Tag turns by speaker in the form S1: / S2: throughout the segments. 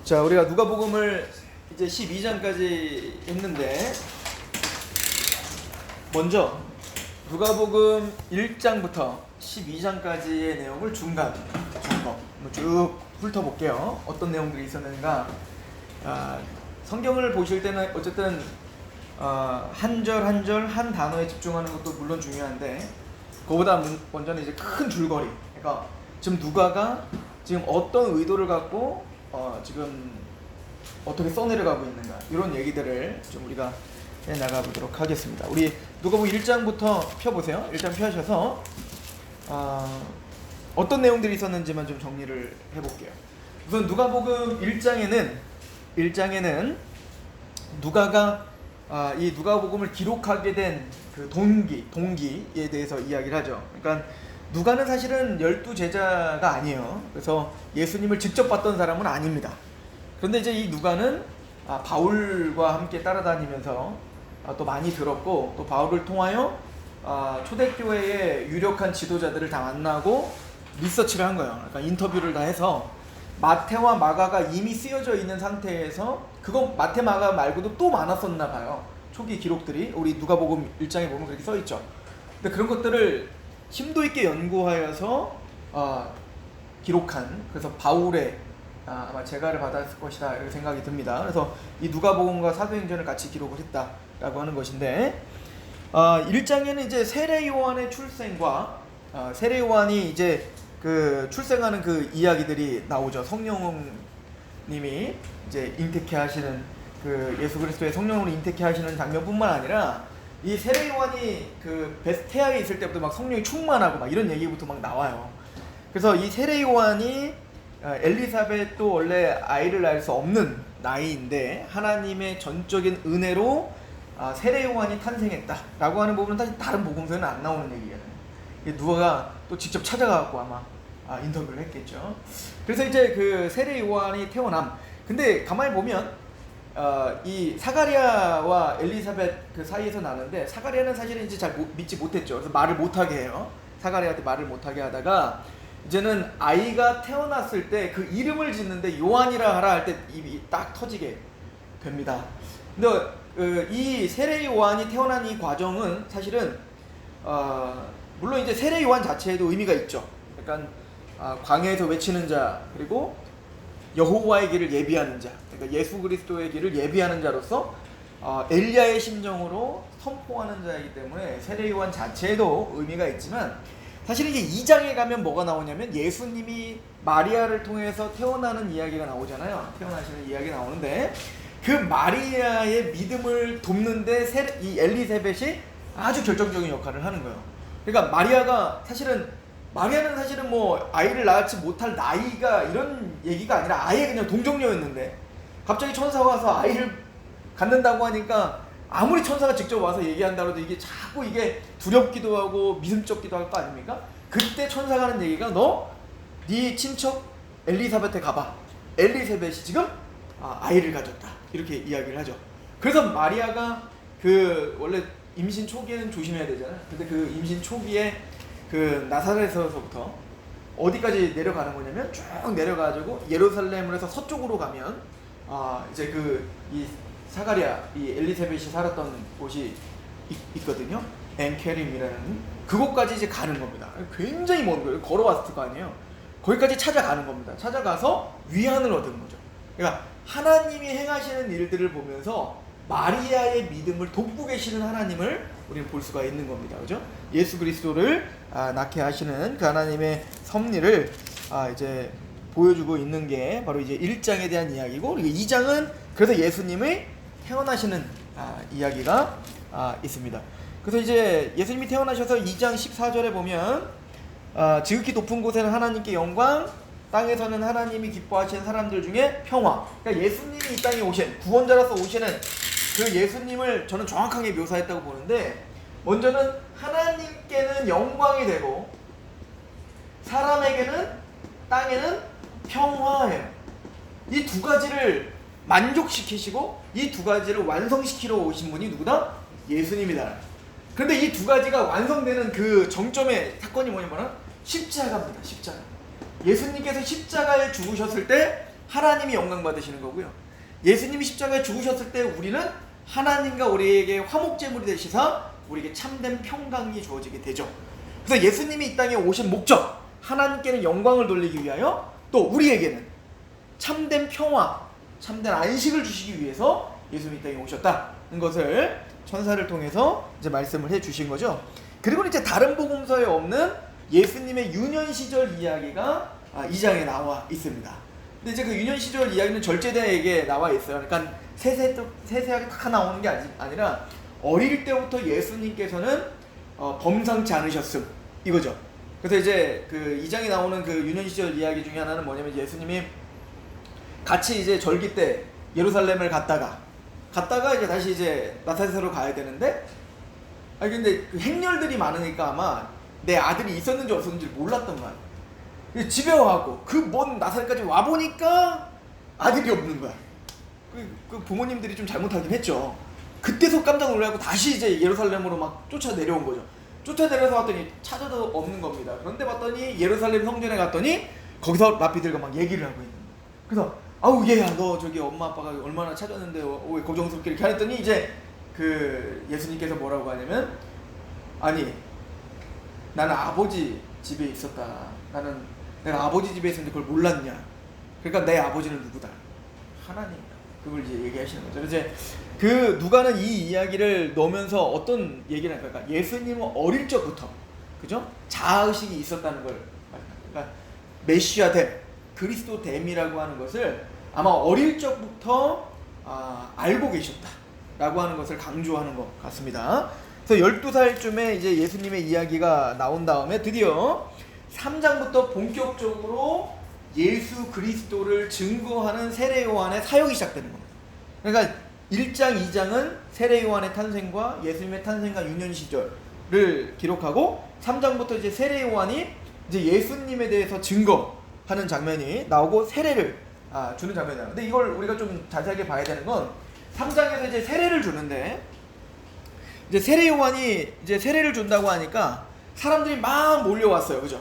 S1: 자, 우리가 누가복음을 이제 12장까지 했는데 먼저 누가복음 1장부터 12장까지의 내용을 중간 점검 쭉 훑어볼게요. 어떤 내용들이 있었는가. 성경을 보실 때는 어쨌든 한 절 한 절 한 단어에 집중하는 것도 물론 중요한데 그거보다 먼저는 이제 큰 줄거리, 그러니까 지금 누가가 지금 어떤 의도를 갖고 지금 어떻게 써내려가고 있는가, 이런 얘기들을 좀 우리가 해나가보도록 하겠습니다. 우리 누가복음 1장부터 펴보세요. 1장 펴셔서 어떤 내용들이 있었는지만 좀 정리를 해볼게요. 우선 누가복음 1장에는 누가가 이 누가복음을 기록하게 된 그 동기에 대해서 이야기를 하죠. 그러니까 누가는 사실은 12제자가 아니에요. 그래서 예수님을 직접 봤던 사람은 아닙니다. 그런데 이제 이 누가는 바울과 함께 따라다니면서 또 많이 들었고, 또 바울을 통하여 초대교회의 유력한 지도자들을 다 만나고 리서치를 한 거예요. 그러니까 인터뷰를 다 해서 마태와 마가가 이미 쓰여져 있는 상태에서, 그건 마태 마가 말고도 또 많았었나 봐요. 초기 기록들이 우리 누가복음 1장에 보면 그렇게 써 있죠. 근데 그런 것들을 심도 있게 연구하여서 기록한, 그래서 바울의 아마 제가를 받았을 것이다 이렇게 생각이 듭니다. 그래서 이 누가복음과 사도행전을 같이 기록을 했다라고 하는 것인데, 1장에는 이제 세례 요한의 출생과 세례 요한이 이제 그 출생하는 그 이야기들이 나오죠. 성령님이 이제 잉태케 하시는, 그 예수 그리스도의 성령으로 잉태케 하시는 장면뿐만 아니라 이 세례 요한이 그 태아에 있을 때부터 막 성령이 충만하고 막 이런 얘기부터 막 나와요. 그래서 이 세례 요한이 엘리사벳도 원래 아이를 낳을 수 없는 나이인데 하나님의 전적인 은혜로 세례 요한이 탄생했다라고 하는 부분은 사실 다른 복음서에는 안 나오는 얘기예요. 누가가 또 직접 찾아가고 아마 인터뷰를 했겠죠. 그래서 이제 그 세례 요한이 태어남. 근데 가만히 보면 이 사가랴와 엘리사벳 그 사이에서 나는데, 사가랴는 사실은 이제 잘 믿지 못했죠. 그래서 말을 못하게 해요. 사가랴한테 말을 못하게 하다가 이제는 아이가 태어났을 때 그 이름을 짓는데 요한이라 하라 할 때 입이 딱 터지게 됩니다. 근데 이 세례 요한이 태어난 이 과정은 사실은 물론 이제 세례 요한 자체에도 의미가 있죠. 약간 광야에서 외치는 자, 그리고 여호와의 길을 예비하는 자, 그러니까 예수 그리스도의 길을 예비하는 자로서 엘리야의 심정으로 선포하는 자이기 때문에 세례 요한 자체에도 의미가 있지만, 사실 이제 2장에 가면 뭐가 나오냐면 예수님이 마리아를 통해서 태어나는 이야기가 나오잖아요. 태어나시는 이야기가 나오는데, 그 마리아의 믿음을 돕는데 이 엘리사벳이 아주 결정적인 역할을 하는 거예요. 그러니까 마리아는 사실은 뭐 아이를 낳지 못할 나이가 이런 얘기가 아니라 아예 그냥 동정녀였는데, 갑자기 천사가 와서 아이를 갖는다고 하니까 아무리 천사가 직접 와서 얘기한다고 해도 이게 자꾸 이게 두렵기도 하고 미심쩍기도 할 거 아닙니까? 그때 천사가 하는 얘기가 네 친척 엘리사벳에 가봐. 엘리사벳이 지금 아이를 가졌다. 이렇게 이야기를 하죠. 그래서 마리아가 그 원래 임신 초기에는 조심해야 되잖아요. 근데 그 임신 초기에 그 나사렛에서부터 어디까지 내려가는 거냐면 쭉 내려가지고 예루살렘으로 해서 서쪽으로 가면 이제 이 사가랴, 이 엘리사벳이 살았던 곳이 있거든요. 엔케림이라는 그곳까지 이제 가는 겁니다. 굉장히 먼 거예요. 걸어왔을 거 아니에요. 거기까지 찾아가는 겁니다. 찾아가서 위안을 얻은 거죠. 그러니까 하나님이 행하시는 일들을 보면서 마리아의 믿음을 돕고 계시는 하나님을 우리는 볼 수가 있는 겁니다. 그죠? 예수 그리스도를 낳게 하시는 그 하나님의 섭리를 이제 보여주고 있는 게 바로 이제 1장에 대한 이야기고, 그리고 2장은 그래서 예수님의 태어나시는 이야기가 있습니다. 그래서 이제 예수님이 태어나셔서 2장 14절에 보면 지극히 높은 곳에는 하나님께 영광, 땅에서는 하나님이 기뻐하시는 사람들 중에 평화. 그러니까 예수님이 이 땅에 오신 구원자로서 오시는 그 예수님을 저는 정확하게 묘사했다고 보는데, 먼저는 하나님께는 영광이 되고 사람에게는, 땅에는 평화예요. 이 두 가지를 만족시키시고 이 두 가지를 완성시키러 오신 분이 누구다? 예수님이다. 그런데 이 두 가지가 완성되는 그 정점의 사건이 뭐냐면 십자가입니다. 십자가. 예수님께서 십자가에 죽으셨을 때 하나님이 영광 받으시는 거고요. 예수님이 십자가에 죽으셨을 때 우리는 하나님과 우리에게 화목제물이 되시사 우리에게 참된 평강이 주어지게 되죠. 그래서 예수님이 이 땅에 오신 목적, 하나님께는 영광을 돌리기 위하여, 또 우리에게는 참된 평화, 참된 안식을 주시기 위해서 예수님이 이 땅에 오셨다는 것을 천사를 통해서 이제 말씀을 해 주신 거죠. 그리고 이제 다른 복음서에 없는 예수님의 유년 시절 이야기가 2장에 나와 있습니다. 근데 이제 그 유년 시절 이야기는 절제대에게 나와 있어요. 그러니까 세세하게 다 나오는 게 아니라 어릴 때부터 예수님께서는 범상치 않으셨음, 이거죠. 그래서 이제 그 2장에 나오는 그 유년 시절 이야기 중에 하나는 뭐냐면, 예수님이 같이 이제 절기 때 예루살렘을 갔다가 이제 다시 이제 나사렛으로 가야 되는데, 근데 그 행렬들이 많으니까 아마 내 아들이 있었는지 없었는지 몰랐던 거야. 집에 와갖고 그 먼 나사렛까지 와보니까 아들이 없는 거야. 그 부모님들이 좀 잘못하긴 했죠. 그때서 깜짝 놀라고 다시 이제 예루살렘으로 막 쫓아 내려온 거죠. 쫓아 내려서 왔더니 찾아도 없는 겁니다. 그런데 봤더니 예루살렘 성전에 갔더니 거기서 랍비들과 막 얘기를 하고 있는 거예요. 그래서 아우 얘야, 너 저기 엄마 아빠가 얼마나 찾았는데 왜 걱정스럽게 이렇게 했더니, 이제 그 예수님께서 뭐라고 하냐면, 아니 나는 아버지 집에 있었다. 내가 아버지 집에 있었는데 그걸 몰랐냐. 그러니까 내 아버지는 누구다? 하나님. 그걸 이제 얘기하시는 거죠. 이제 그 누가는 이 이야기를 넣으면서 어떤 얘기를 할까요? 그러니까 예수님은 어릴 적부터, 그죠? 자아의식이 있었다는 걸, 그러니까 메시아됨, 그리스도됨이라고 하는 것을 아마 어릴 적부터 알고 계셨다라고 하는 것을 강조하는 것 같습니다. 그래서 12살쯤에 이제 예수님의 이야기가 나온 다음에 드디어 3장부터 본격적으로 예수 그리스도를 증거하는 세례 요한의 사역이 시작되는 겁니다. 그러니까 1장, 2장은 세례 요한의 탄생과 예수님의 탄생과 유년 시절을 기록하고, 3장부터 이제 세례 요한이 이제 예수님에 대해서 증거하는 장면이 나오고 세례를 주는 장면이 나와요. 근데 이걸 우리가 좀 자세하게 봐야 되는 건, 3장에서 이제 세례를 주는데, 이제 세례 요한이 이제 세례를 준다고 하니까 사람들이 막 몰려왔어요. 그죠?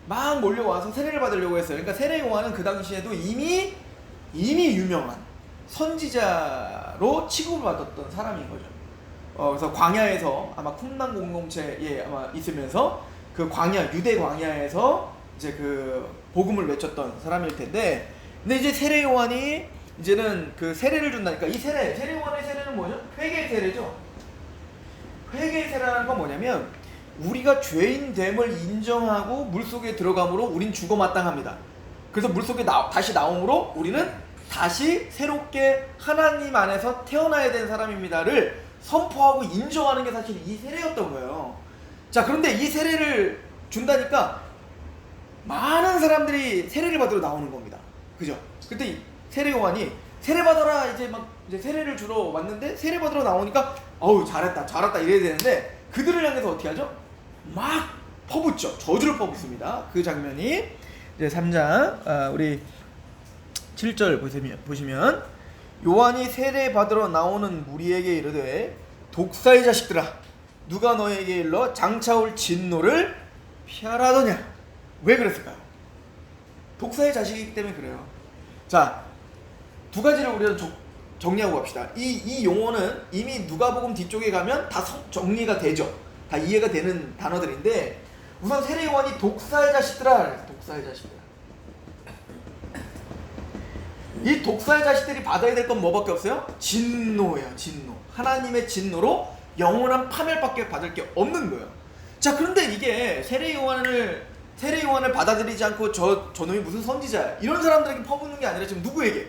S1: 막 몰려와서 세례를 받으려고 했어요. 그러니까 세례 요한은 그 당시에도 이미 유명한 선지자로 취급을 받았던 사람인 거죠. 그래서 광야에서 아마 쿰란 공동체에 아마 있으면서 그 광야, 유대 광야에서 이제 그 복음을 외쳤던 사람일 텐데, 근데 이제 세례 요한이 이제는 그 세례를 준다니까, 이 세례 요한의 세례는 뭐죠? 회개의 세례죠. 회개의 세례라는 건 뭐냐면, 우리가 죄인됨을 인정하고 물속에 들어감으로 우린 죽어 마땅합니다. 그래서 물속에 다시 나옴으로 우리는 다시 새롭게 하나님 안에서 태어나야 되는 사람입니다를 선포하고 인정하는 게 사실 이 세례였던 거예요. 자, 그런데 이 세례를 준다니까 많은 사람들이 세례를 받으러 나오는 겁니다. 그죠? 그때 세례 요한이 세례 받아라, 이제 세례를 주러 왔는데, 세례 받으러 나오니까 어우 잘했다 이래야 되는데, 그들을 향해서 어떻게 하죠? 막 퍼붓죠. 저주를 퍼붓습니다. 그 장면이 이제 3장 우리 7절 보시면 요한이 세례 받으러 나오는 무리에게 이르되, 독사의 자식들아, 누가 너에게 일러 장차올 진노를 피하라더냐. 왜 그랬을까요? 독사의 자식이기 때문에 그래요. 자, 두 가지를 우리는 정리하고 갑시다. 이 용어는 이미 누가복음 뒤쪽에 가면 다 정리가 되죠. 다 이해가 되는 단어들인데, 우선 세례 요한이 독사의 자식들아, 독사의 자식들아. 이 독사의 자식들이 받아야 될 건 뭐밖에 없어요? 진노예요. 진노. 하나님의 진노로 영원한 파멸밖에 받을 게 없는 거예요. 자, 그런데 이게 세례 요한을 받아들이지 않고 저놈이 무슨 선지자야, 이런 사람들에게 퍼붓는 게 아니라 지금 누구에게?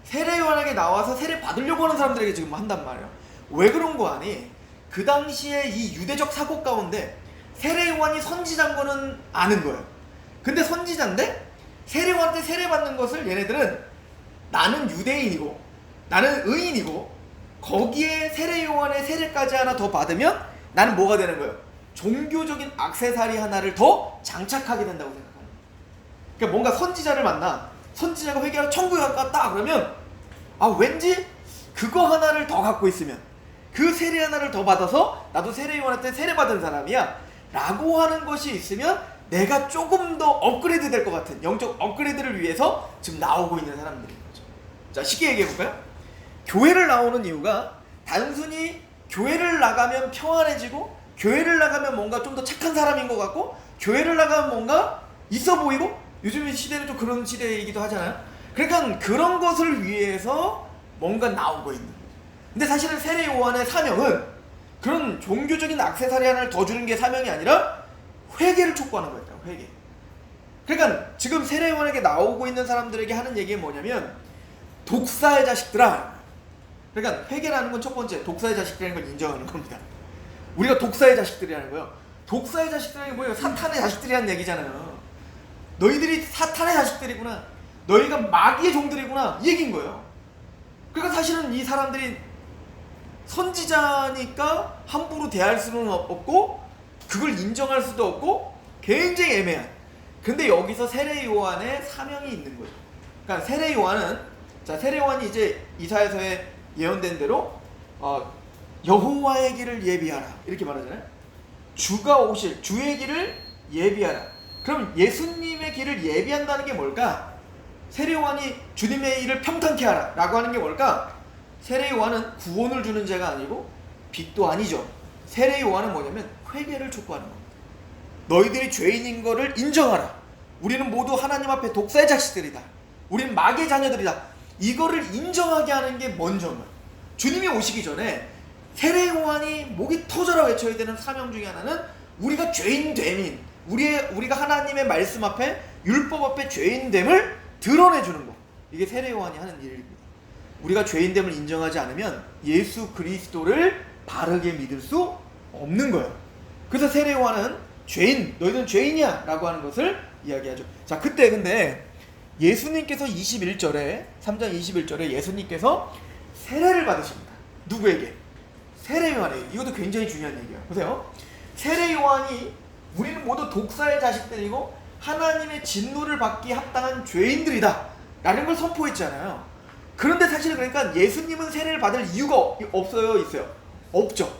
S1: 세례 요한에게 나와서 세례 받으려고 하는 사람들에게 지금 한단 말이에요. 왜 그런 거 아니? 그 당시에 이 유대적 사고 가운데 세례 요한이 선지자인 거는 아는 거예요. 근데 선지자인데 세례 요한한테 세례 받는 것을 얘네들은, 나는 유대인이고 나는 의인이고 거기에 세례 요한의 세례까지 하나 더 받으면 나는 뭐가 되는 거예요? 종교적인 액세서리 하나를 더 장착하게 된다고 생각하는 거예요. 그러니까 뭔가 선지자를 만나, 선지자가 회개하러 천국에 갔다 그러면 왠지 그거 하나를 더 갖고 있으면, 그 세례 하나를 더 받아서 나도 세례 요한한테 세례 받은 사람이야 라고 하는 것이 있으면 내가 조금 더 업그레이드 될 것 같은 영적 업그레이드를 위해서 지금 나오고 있는 사람들인 거죠. 자, 쉽게 얘기해 볼까요? 교회를 나오는 이유가 단순히 교회를 나가면 평안해지고, 교회를 나가면 뭔가 좀 더 착한 사람인 것 같고, 교회를 나가면 뭔가 있어 보이고, 요즘 시대는 좀 그런 시대이기도 하잖아요. 그러니까 그런 것을 위해서 뭔가 나오고 있는 거죠. 근데 사실은 세례 요한의 사명은 그런 종교적인 액세서리 하나를 더 주는 게 사명이 아니라 회개를 촉구하는 거예요. 회개. 그러니까 지금 세례 요한에게 나오고 있는 사람들에게 하는 얘기는 뭐냐면, 독사의 자식들아. 그러니까 회개라는 건 첫 번째, 독사의 자식들이라는 걸 인정하는 겁니다. 우리가 독사의 자식들이라는 거예요. 독사의 자식들이라는 게 뭐예요? 사탄의 자식들이라는 얘기잖아요. 너희들이 사탄의 자식들이구나, 너희가 마귀의 종들이구나, 이 얘기인 거예요. 그러니까 사실은 이 사람들이 선지자니까 함부로 대할 수는 없고, 그걸 인정할 수도 없고, 굉장히 애매한. 근데 여기서 세례 요한의 사명이 있는 거죠. 그러니까 세례 요한은, 자, 세례 요한이 이제 이사야서에 예언된 대로 여호와의 길을 예비하라 이렇게 말하잖아요. 주가 오실, 주의 길을 예비하라. 그럼 예수님의 길을 예비한다는 게 뭘까? 세례 요한이 주님의 일을 평탄케 하라 라고 하는 게 뭘까? 세례 요한은 구원을 주는 자가 아니고 빛도 아니죠. 세례 요한은 뭐냐면 회개를 촉구하는 겁니다. 너희들이 죄인인 거를 인정하라. 우리는 모두 하나님 앞에 독사의 자식들이다. 우리는 마귀의 자녀들이다. 이거를 인정하게 하는 게 먼저인 거예요. 주님이 오시기 전에 세례 요한이 목이 터져라 외쳐야 되는 사명 중에 하나는 우리가 죄인됨인, 우리가 하나님의 말씀 앞에, 율법 앞에 죄인됨을 드러내주는 거. 이게 세례 요한이 하는 일입니다. 우리가 죄인됨을 인정하지 않으면 예수 그리스도를 바르게 믿을 수 없는 거예요. 그래서 세례 요한은 죄인, 너희는 죄인이야 라고 하는 것을 이야기하죠. 자, 그때 근데 예수님께서 21절에 3장 21절에 예수님께서 세례를 받으십니다. 누구에게? 세례 요한에게. 이것도 굉장히 중요한 얘기예요. 보세요. 세례 요한이 우리는 모두 독사의 자식들이고 하나님의 진노를 받기 합당한 죄인들이다 라는 걸 선포했잖아요. 그런데 사실은 그러니까 예수님은 세례를 받을 이유가 없어요? 있어요? 없죠.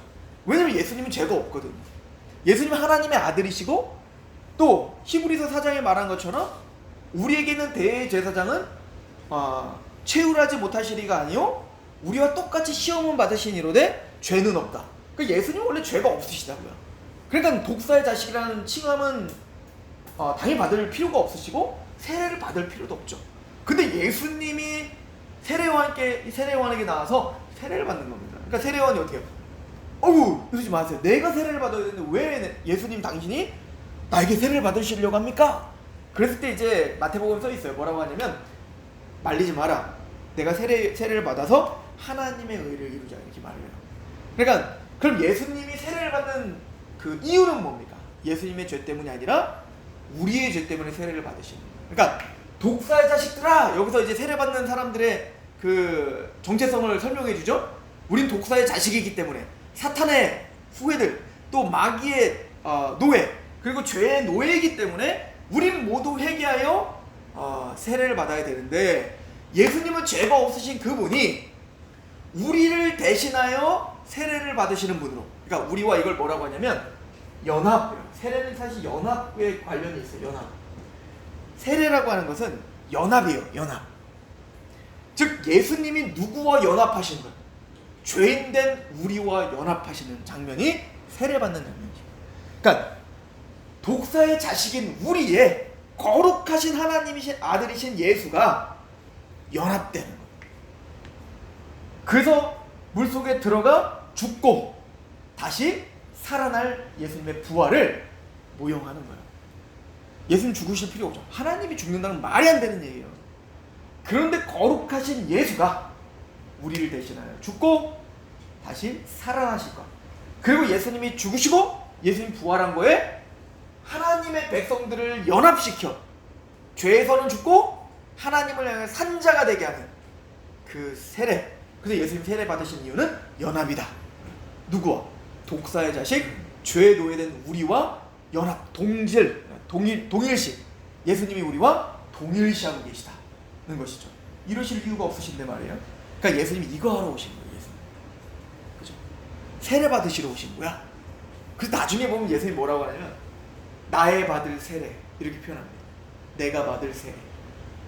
S1: 왜냐면 예수님은 죄가 없거든요. 예수님은 하나님의 아들이시고, 또 히브리서 4장에 말한 것처럼 우리에게는 대제사장은 채울하지 못하시리가 아니요 우리와 똑같이 시험은 받으시니로되 죄는 없다. 그러니까 예수님은 원래 죄가 없으시다고요. 그러니까 독사의 자식이라는 칭함은 당연히 받을 필요가 없으시고 세례를 받을 필요도 없죠. 근데 예수님이 세례 요한에게 나와서 세례를 받는 겁니다. 그러니까 세례 요한이 어떻게 해요? 어우, 이러지 마세요. 내가 세례를 받아야 되는데 왜 예수님 당신이 나에게 세례를 받으시려고 합니까? 그랬을 때 이제 마태복음에 써 있어요. 뭐라고 하냐면, 말리지 마라. 내가 세례를 받아서 하나님의 의를 이루자 이렇게 말을 해요. 그러니까 그럼 예수님이 세례를 받는 그 이유는 뭡니까? 예수님의 죄 때문이 아니라 우리의 죄 때문에 세례를 받으시는 거예요. 그러니까 독사의 자식들아, 여기서 이제 세례 받는 사람들의 그 정체성을 설명해 주죠. 우린 독사의 자식이기 때문에, 사탄의 후예들, 또 마귀의 노예, 그리고 죄의 노예이기 때문에 우린 모두 회개하여 세례를 받아야 되는데, 예수님은 죄가 없으신 그분이 우리를 대신하여 세례를 받으시는 분으로, 그러니까 우리와 이걸 뭐라고 하냐면 연합. 세례는 사실 연합에 관련이 있어요. 연합. 세례라고 하는 것은 연합이에요. 연합. 즉 예수님이 누구와 연합하신 거예요? 죄인된 우리와 연합하시는 장면이 세례받는 장면이죠. 그러니까 독사의 자식인 우리의 거룩하신 하나님이신 아들이신 예수가 연합되는 거예요. 그래서 물속에 들어가 죽고 다시 살아날 예수님의 부활을 모형하는 거예요. 예수님 죽으실 필요 없죠. 하나님이 죽는다는 말이 안 되는 얘기예요. 그런데 거룩하신 예수가 우리를 대신하여 죽고 다시 살아나실 것. 그리고 예수님이 죽으시고 예수님 부활한 거에 하나님의 백성들을 연합시켜 죄에서는 죽고 하나님을 향해 산 자가 되게 하는 그 세례. 그래서 예수님 세례 받으신 이유는 연합이다. 누구와? 독사의 자식, 죄에 노예된 우리와 연합, 동일시. 예수님이 우리와 동일시하고 계시다는 것이죠. 이러실 이유가 없으신데 말이에요. 그러니까 예수님이 이거 하러 오신 거예요. 예수님. 그죠? 세례 받으시러 오신 거야. 그래서 나중에 보면 예수님이 뭐라고 하냐면, 나의 받을 세례 이렇게 표현합니다. 내가 받을 세례.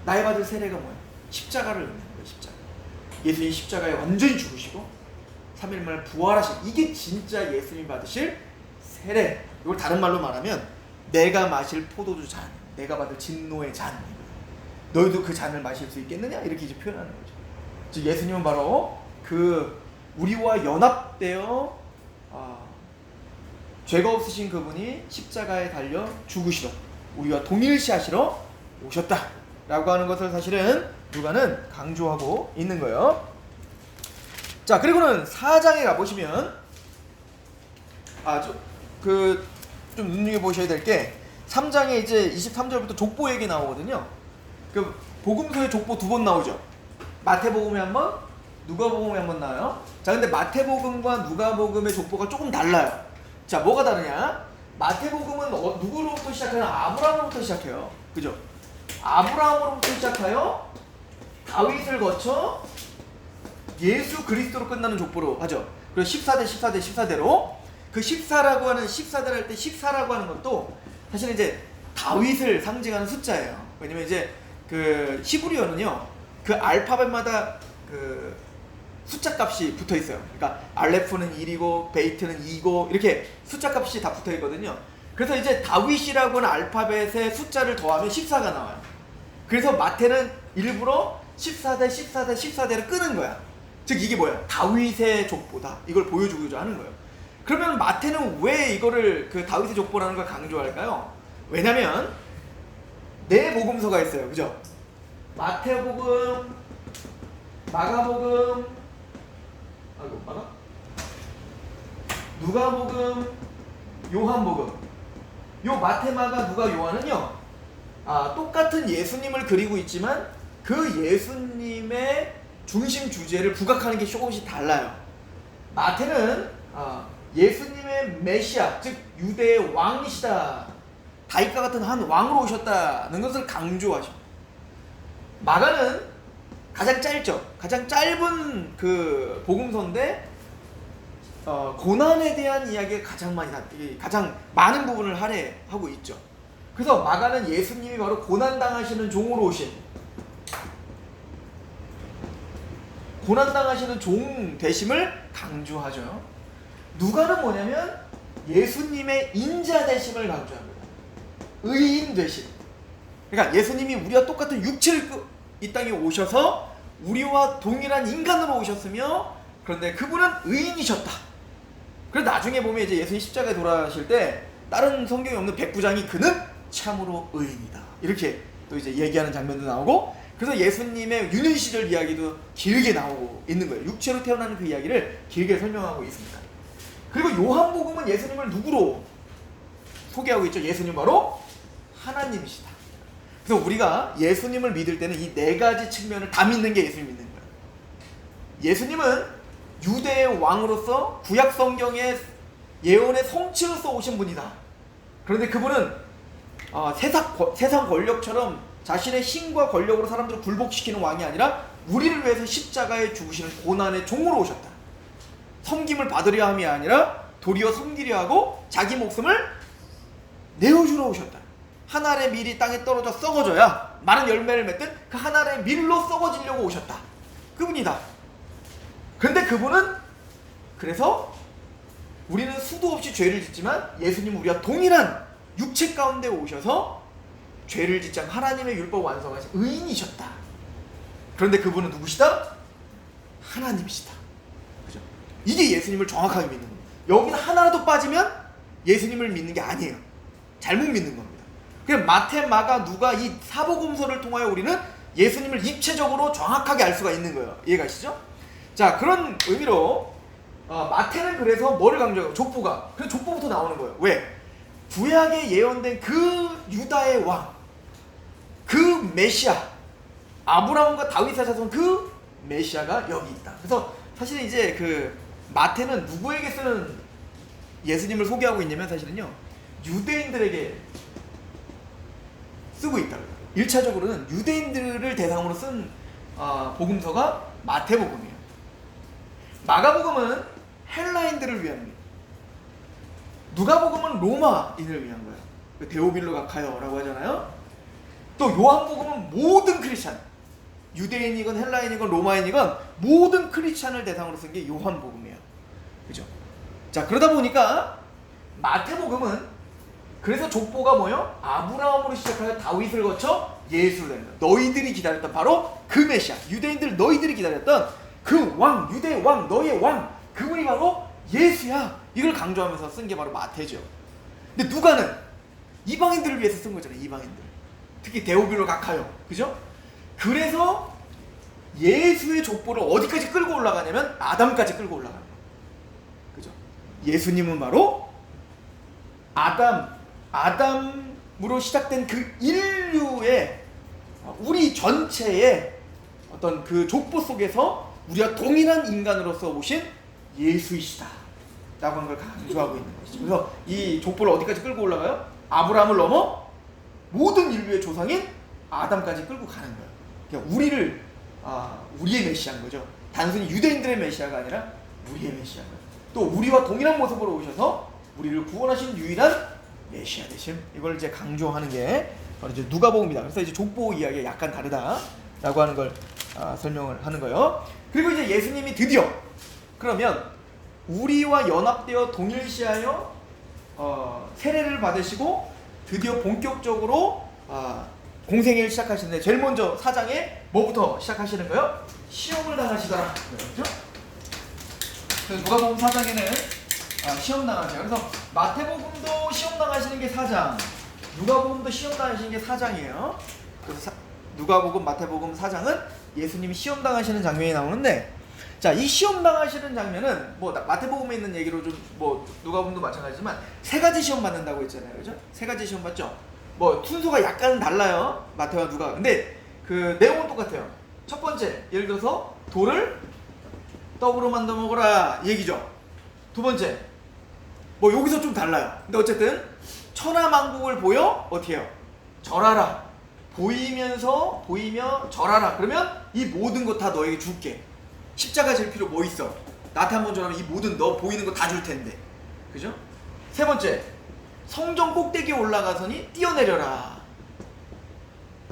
S1: 나의 받을 세례가 뭐야? 십자가를 의미하는 거예요. 십자가. 예수님 십자가에 완전히 죽으시고 3일 만에 부활하신, 이게 진짜 예수님 받으실 세례. 이걸 다른 말로 말하면 내가 마실 포도주 잔, 내가 받을 진노의 잔, 너희도 그 잔을 마실 수 있겠느냐? 이렇게 이제 표현하는 거죠. 즉 예수님은 바로 그 우리와 연합되어 죄가 없으신 그분이 십자가에 달려 죽으시러 우리와 동일시하시러 오셨다 라고 하는 것을 사실은 누가는 강조하고 있는 거예요. 자, 그리고는 4장에 가보시면 좀 눈여겨보셔야 될 게 3장에 이제 23절부터 족보 얘기 나오거든요. 그 복음서에 족보 2번 나오죠. 마태복음에 한 번, 누가복음에 한 번 나와요. 자, 근데 마태복음과 누가복음의 족보가 조금 달라요. 자, 뭐가 다르냐? 마태복음은 누구로부터 시작하냐? 아브라함으로부터 시작해요. 그죠? 아브라함으로부터 시작하여 다윗을 거쳐 예수 그리스도로 끝나는 족보로 하죠. 그리고 14대로 그 14라고 하는 14대를 할 때 14라고 하는 것도 사실 이제 다윗을 상징하는 숫자예요. 왜냐면 이제 그 히브리어는요, 그 알파벳마다 그 숫자 값이 붙어 있어요. 그러니까 알레프는 1이고 베이트는 2고 이렇게 숫자 값이 다 붙어 있거든요. 그래서 이제 다윗이라고 하는 알파벳에 숫자를 더하면 14가 나와요. 그래서 마태는 일부러 14대를 끄는 거야. 즉 이게 뭐야? 다윗의 족보다. 이걸 보여주고자 하는 거예요. 그러면 마태는 왜 이거를 그 다윗의 족보라는 걸 강조할까요? 왜냐면 네 복음서가 있어요. 그죠? 마태복음, 마가복음, 누가복음, 요한복음. 요 마태, 마가, 누가, 요한은요, 똑같은 예수님을 그리고 있지만 그 예수님의 중심 주제를 부각하는 게 조금씩 달라요. 마태는 예수님의 메시아, 즉 유대의 왕이시다, 다윗과 같은 한 왕으로 오셨다는 것을 강조하십니다. 마가는 가장 짧죠. 가장 짧은 그 복음서인데 고난에 대한 이야기가 가장 많은 부분을 할애하고 있죠. 그래서 마가는 예수님이 바로 고난당하시는 종으로 오신, 고난당하시는 종 되심을 강조하죠. 누가는 뭐냐면 예수님의 인자 되심을 강조합니다. 의인 되심. 그러니까 예수님이 우리와 똑같은 육체를 이 땅에 오셔서 우리와 동일한 인간으로 오셨으며, 그런데 그분은 의인이셨다. 그래서 나중에 보면 이제 예수님 십자가에 돌아가실 때 다른 성경에 없는 백부장이 그는 참으로 의인이다, 이렇게 또 이제 얘기하는 장면도 나오고, 그래서 예수님의 유년 시절 이야기도 길게 나오고 있는 거예요. 육체로 태어나는 그 이야기를 길게 설명하고 있습니다. 그리고 요한복음은 예수님을 누구로 소개하고 있죠? 예수님 바로 하나님이시다. 그래서 우리가 예수님을 믿을 때는 이 네 가지 측면을 다 믿는 게 예수님 믿는 거예요. 예수님은 유대의 왕으로서 구약 성경의 예언의 성취로서 오신 분이다. 그런데 그분은 세상 권력처럼 자신의 힘과 권력으로 사람들을 굴복시키는 왕이 아니라 우리를 위해서 십자가에 죽으시는 고난의 종으로 오셨다. 섬김을 받으려 함이 아니라 도리어 섬기려 하고 자기 목숨을 내어주러 오셨다. 한 알의 밀이 땅에 떨어져 썩어져야 많은 열매를 맺든 그 한 알의 밀로 썩어지려고 오셨다. 그분이다. 그런데 그분은, 그래서 우리는 수도 없이 죄를 짓지만 예수님은 우리와 동일한 육체 가운데 오셔서 죄를 짓지 않고 하나님의 율법 완성하신 의인이셨다. 그런데 그분은 누구시다? 하나님이시다. 그죠? 이게 예수님을 정확하게 믿는 겁니다. 여기는 하나라도 빠지면 예수님을 믿는 게 아니에요. 잘못 믿는 겁니다. 그냥 마태, 마가, 누가 이 사복음서를 통하여 우리는 예수님을 입체적으로 정확하게 알 수가 있는 거예요. 이해가시죠? 자, 그런 의미로 마태는 그래서 뭐를 강조해요? 족보가. 그래서 족보부터 나오는 거예요. 왜? 구약에 예언된 그 유다의 왕, 그 메시아, 아브라함과 다윗의 자손, 그 메시아가 여기 있다. 그래서 사실 이제 그 마태는 누구에게 쓰는 예수님을 소개하고 있냐면 사실은요, 유대인들에게 쓰고 있다. 1차적으로는 유대인들을 대상으로 쓴 복음서가 마태복음이에요. 마가복음은 헬라인들을 위한, 누가복음은 로마인을 위한 거예요. 데오빌로 가카요라고 하잖아요. 또 요한복음은 모든 크리스찬, 유대인이건 헬라인이건 로마인이건 모든 크리스찬을 대상으로 쓴 게 요한복음이에요. 그죠? 자, 그러다 보니까 마태복음은 그래서 족보가 뭐요? 아브라함으로 시작하여 다윗을 거쳐 예수를 낸다. 너희들이 기다렸던 바로 그 메시아, 유대인들 너희들이 기다렸던 그 왕, 유대 왕, 너희의 왕, 그분이 바로 예수야. 이걸 강조하면서 쓴 게 바로 마태죠. 근데 누가는 이방인들을 위해서 쓴 거잖아요. 이방인들. 특히 데오빌로 가카요. 그죠? 그래서 예수의 족보를 어디까지 끌고 올라가냐면 아담까지 끌고 올라가는 거예요. 그죠? 예수님은 바로 아담으로 시작된 그 인류의, 우리 전체의 어떤 그 족보 속에서 우리가 동일한 인간으로서 오신 예수이시다 라고 하는 걸 강조하고 있는 것이죠. 그래서 이 족보를 어디까지 끌고 올라가요? 아브라함을 넘어 모든 인류의 조상인 아담까지 끌고 가는 거예요. 그러니까 우리의 메시아인 거죠. 단순히 유대인들의 메시아가 아니라 우리의 메시아인 거예요. 또 우리와 동일한 모습으로 오셔서 우리를 구원하신 유일한 메시아 되심, 이걸 이제 강조하는 게 바로 이제 누가복음입니다. 그래서 이제 족보 이야기가 약간 다르다라고 하는 걸 설명을 하는 거예요. 그리고 이제 예수님이 드디어 그러면 우리와 연합되어 동일시하여 세례를 받으시고 드디어 본격적으로 공생애를 시작하시는데, 제일 먼저 4장에 뭐부터 시작하시는 거예요? 시험을 당하시더라. 그렇죠? 그래서 누가복음 4장에는 시험 당하죠. 그래서 마태복음도 시험 당하시는 게 4장, 누가복음도 시험 당하시는 게 4장이에요. 그래서 누가복음, 마태복음 4장은 예수님이 시험 당하시는 장면이 나오는데, 자, 이 시험 당하시는 장면은 뭐 마태복음에 있는 얘기로 좀 뭐 누가복음도 마찬가지지만 세 가지 시험 받는다고 했잖아요. 그죠? 세 가지 시험 받죠. 뭐 순서가 약간 달라요. 마태와 누가. 근데 그 내용은 똑같아요. 첫 번째, 예를 들어서 돌을 떡으로 만들어 먹어라 얘기죠. 두 번째, 뭐 여기서 좀 달라요. 근데 어쨌든 천하만국을 보여 어떻게 해요? 절하라. 보이며 절하라. 그러면 이 모든 거 다 너에게 줄게. 십자가 질 필요 뭐 있어? 나한테 한번 절하면 이 모든 너 보이는 거 다 줄 텐데. 그죠? 세 번째, 성전 꼭대기에 올라가서니 뛰어내려라.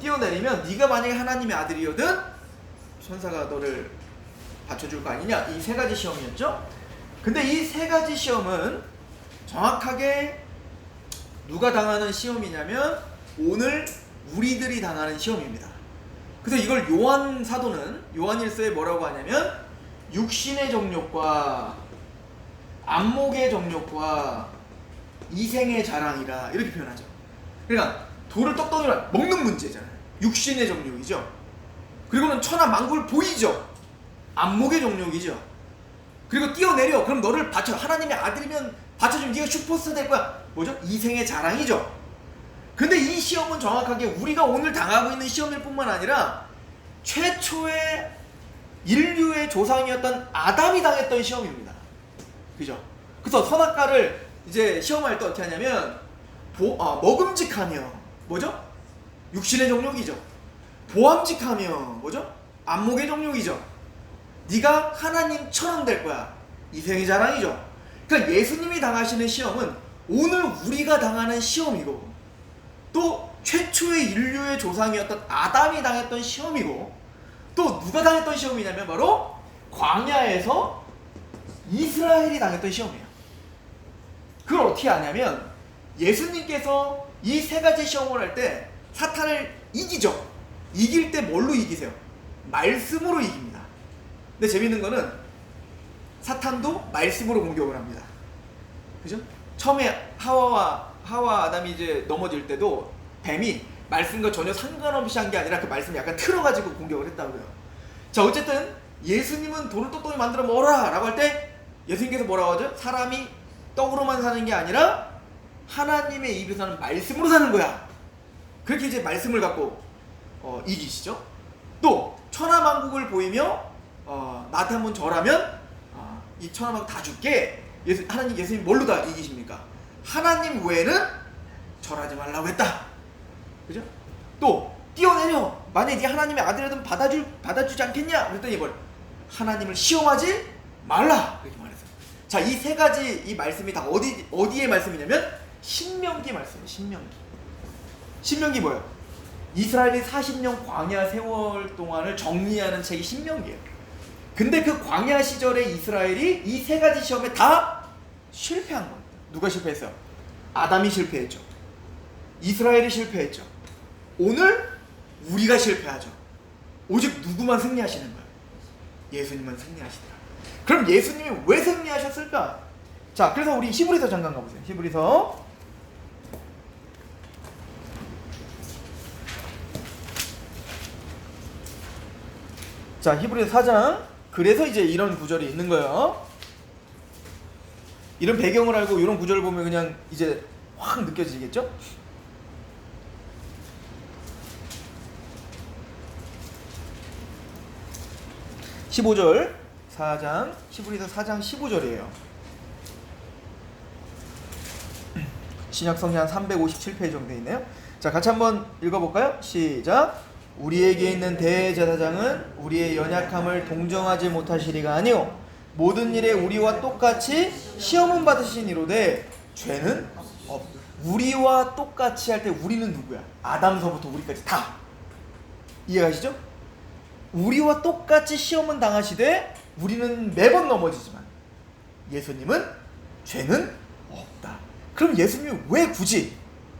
S1: 뛰어내리면 네가 만약에 하나님의 아들이거든 천사가 너를 받쳐줄 거 아니냐. 이 세 가지 시험이었죠. 근데 이 세 가지 시험은 정확하게 누가 당하는 시험이냐면 오늘 우리들이 당하는 시험입니다. 그래서 이걸 요한 사도는 요한일서에 뭐라고 하냐면 육신의 정욕과 안목의 정욕과 이생의 자랑이라 이렇게 표현하죠. 그러니까 돌을 떡떡이라 먹는 문제잖아요. 육신의 정욕이죠. 그리고는 천하 만국을 보이죠. 안목의 정욕이죠. 그리고 뛰어내려. 그럼 너를 받쳐. 하나님의 아들이면 받쳐주면 네가 슈퍼스타 될 거야. 뭐죠? 이생의 자랑이죠. 근데 이 시험은 정확하게 우리가 오늘 당하고 있는 시험일 뿐만 아니라 최초의 인류의 조상이었던 아담이 당했던 시험입니다. 그죠? 그래서 선악과를 이제 시험할 때 어떻게 하냐면 먹음직하며 뭐죠? 육신의 정욕이죠. 보암직하며 뭐죠? 안목의 정욕이죠. 네가 하나님처럼 될 거야. 이생의 자랑이죠. 그러니까 예수님이 당하시는 시험은 오늘 우리가 당하는 시험이고, 또 최초의 인류의 조상이었던 아담이 당했던 시험이고, 또 누가 당했던 시험이냐면 바로 광야에서 이스라엘이 당했던 시험이에요. 그걸 어떻게 아냐면 예수님께서 이 세 가지 시험을 할 때 사탄을 이기죠. 이길 때 뭘로 이기세요? 말씀으로 이깁니다. 근데 재밌는 거는 사탄도 말씀으로 공격을 합니다. 그죠? 처음에 하와 아담이 이제 넘어질 때도 뱀이 말씀과 전혀 상관없이 한 게 아니라 그 말씀을 약간 틀어가지고 공격을 했다고요. 자, 어쨌든 예수님은 돌을 떡떡이 만들어 먹어라 라고 할 때 예수님께서 뭐라고 하죠? 사람이 떡으로만 사는 게 아니라 하나님의 입에서 하는 말씀으로 사는 거야. 그렇게 이제 말씀을 갖고 이기시죠. 또 천하만국을 보이며 나한테 한번 절하면 이 천하만국 다 줄게. 예수님 뭘로 다 이기십니까? 하나님 외에는 절하지 말라고 했다. 그죠? 또 뛰어내려. 만약에 네 하나님의 아들이라면 받아주지 않겠냐? 그랬더니 하나님을 시험하지 말라. 그렇게 말했어요. 자, 이 세 가지 이 말씀이 다 어디의 말씀이냐면 신명기 말씀이에요. 신명기 뭐예요? 이스라엘이 40년 광야 세월 동안을 정리하는 책이 신명기예요. 근데 그 광야 시절에 이스라엘이 이 세 가지 시험에 다 실패한 겁니다. 누가 실패했어요? 아담이 실패했죠. 이스라엘이 실패했죠. 오늘 우리가 실패하죠. 오직 누구만 승리하시는 거예요? 예수님만 승리하시더라. 그럼 예수님이 왜 승리하셨을까? 자, 그래서 우리 히브리서 잠깐 가보세요. 히브리서 자, 히브리서 4장. 그래서 이제 이런 구절이 있는 거예요. 이런 배경을 알고 이런 구절을 보면 그냥 이제 확 느껴지겠죠? (15절) 4장 히브리서 4장 15절이에요. 신약성경 한 357페이지 정도 돼 있네요. 자, 같이 한번 읽어볼까요? 시작. 우리에게 있는 대제사장은 우리의 연약함을 동정하지 못하시리가 아니요 모든 일에 우리와 똑같이 시험은 받으시니로되 죄는 없. 우리와 똑같이 할 때 우리는 누구야? 아담서부터 우리까지 다 이해가시죠? 우리와 똑같이 시험은 당하시되 우리는 매번 넘어지지만 예수님은 죄는 없다. 그럼 예수님이 왜 굳이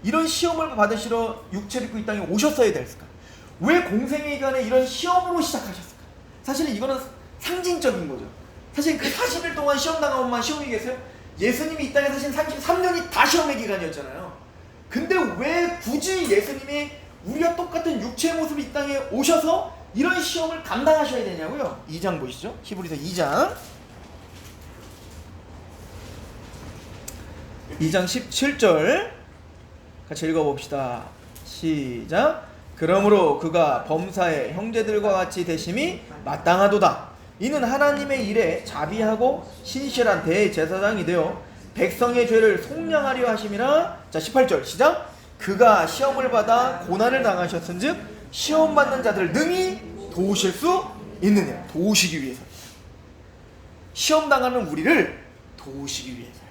S1: 이런 시험을 받으시러 육체를 입고 이 땅에 오셨어야 됐을까? 왜 공생의 기간에 이런 시험으로 시작하셨을까? 사실은 이거는 상징적인 거죠. 사실 그 40일 동안 시험 당하면만 시험이겠어요? 예수님이 이 땅에 사신 33년이 다 시험의 기간이었잖아요. 근데 왜 굳이 예수님이 우리와 똑같은 육체의 모습으로 이 땅에 오셔서 이런 시험을 감당하셔야 되냐고요? 2장 보시죠. 히브리서 2장 17절 같이 읽어봅시다. 시작. 그러므로 그가 범사의 형제들과 같이 되심이 마땅하도다. 이는 하나님의 일에 자비하고 신실한 대제사장이 되어 백성의 죄를 속량하려 하심이라. 자, 18절 시작. 그가 시험을 받아 고난을 당하셨은즉 시험 받는 자들 능히 도우실 수 있느냐. 도우시기 위해서. 시험 당하는 우리를 도우시기 위해서요.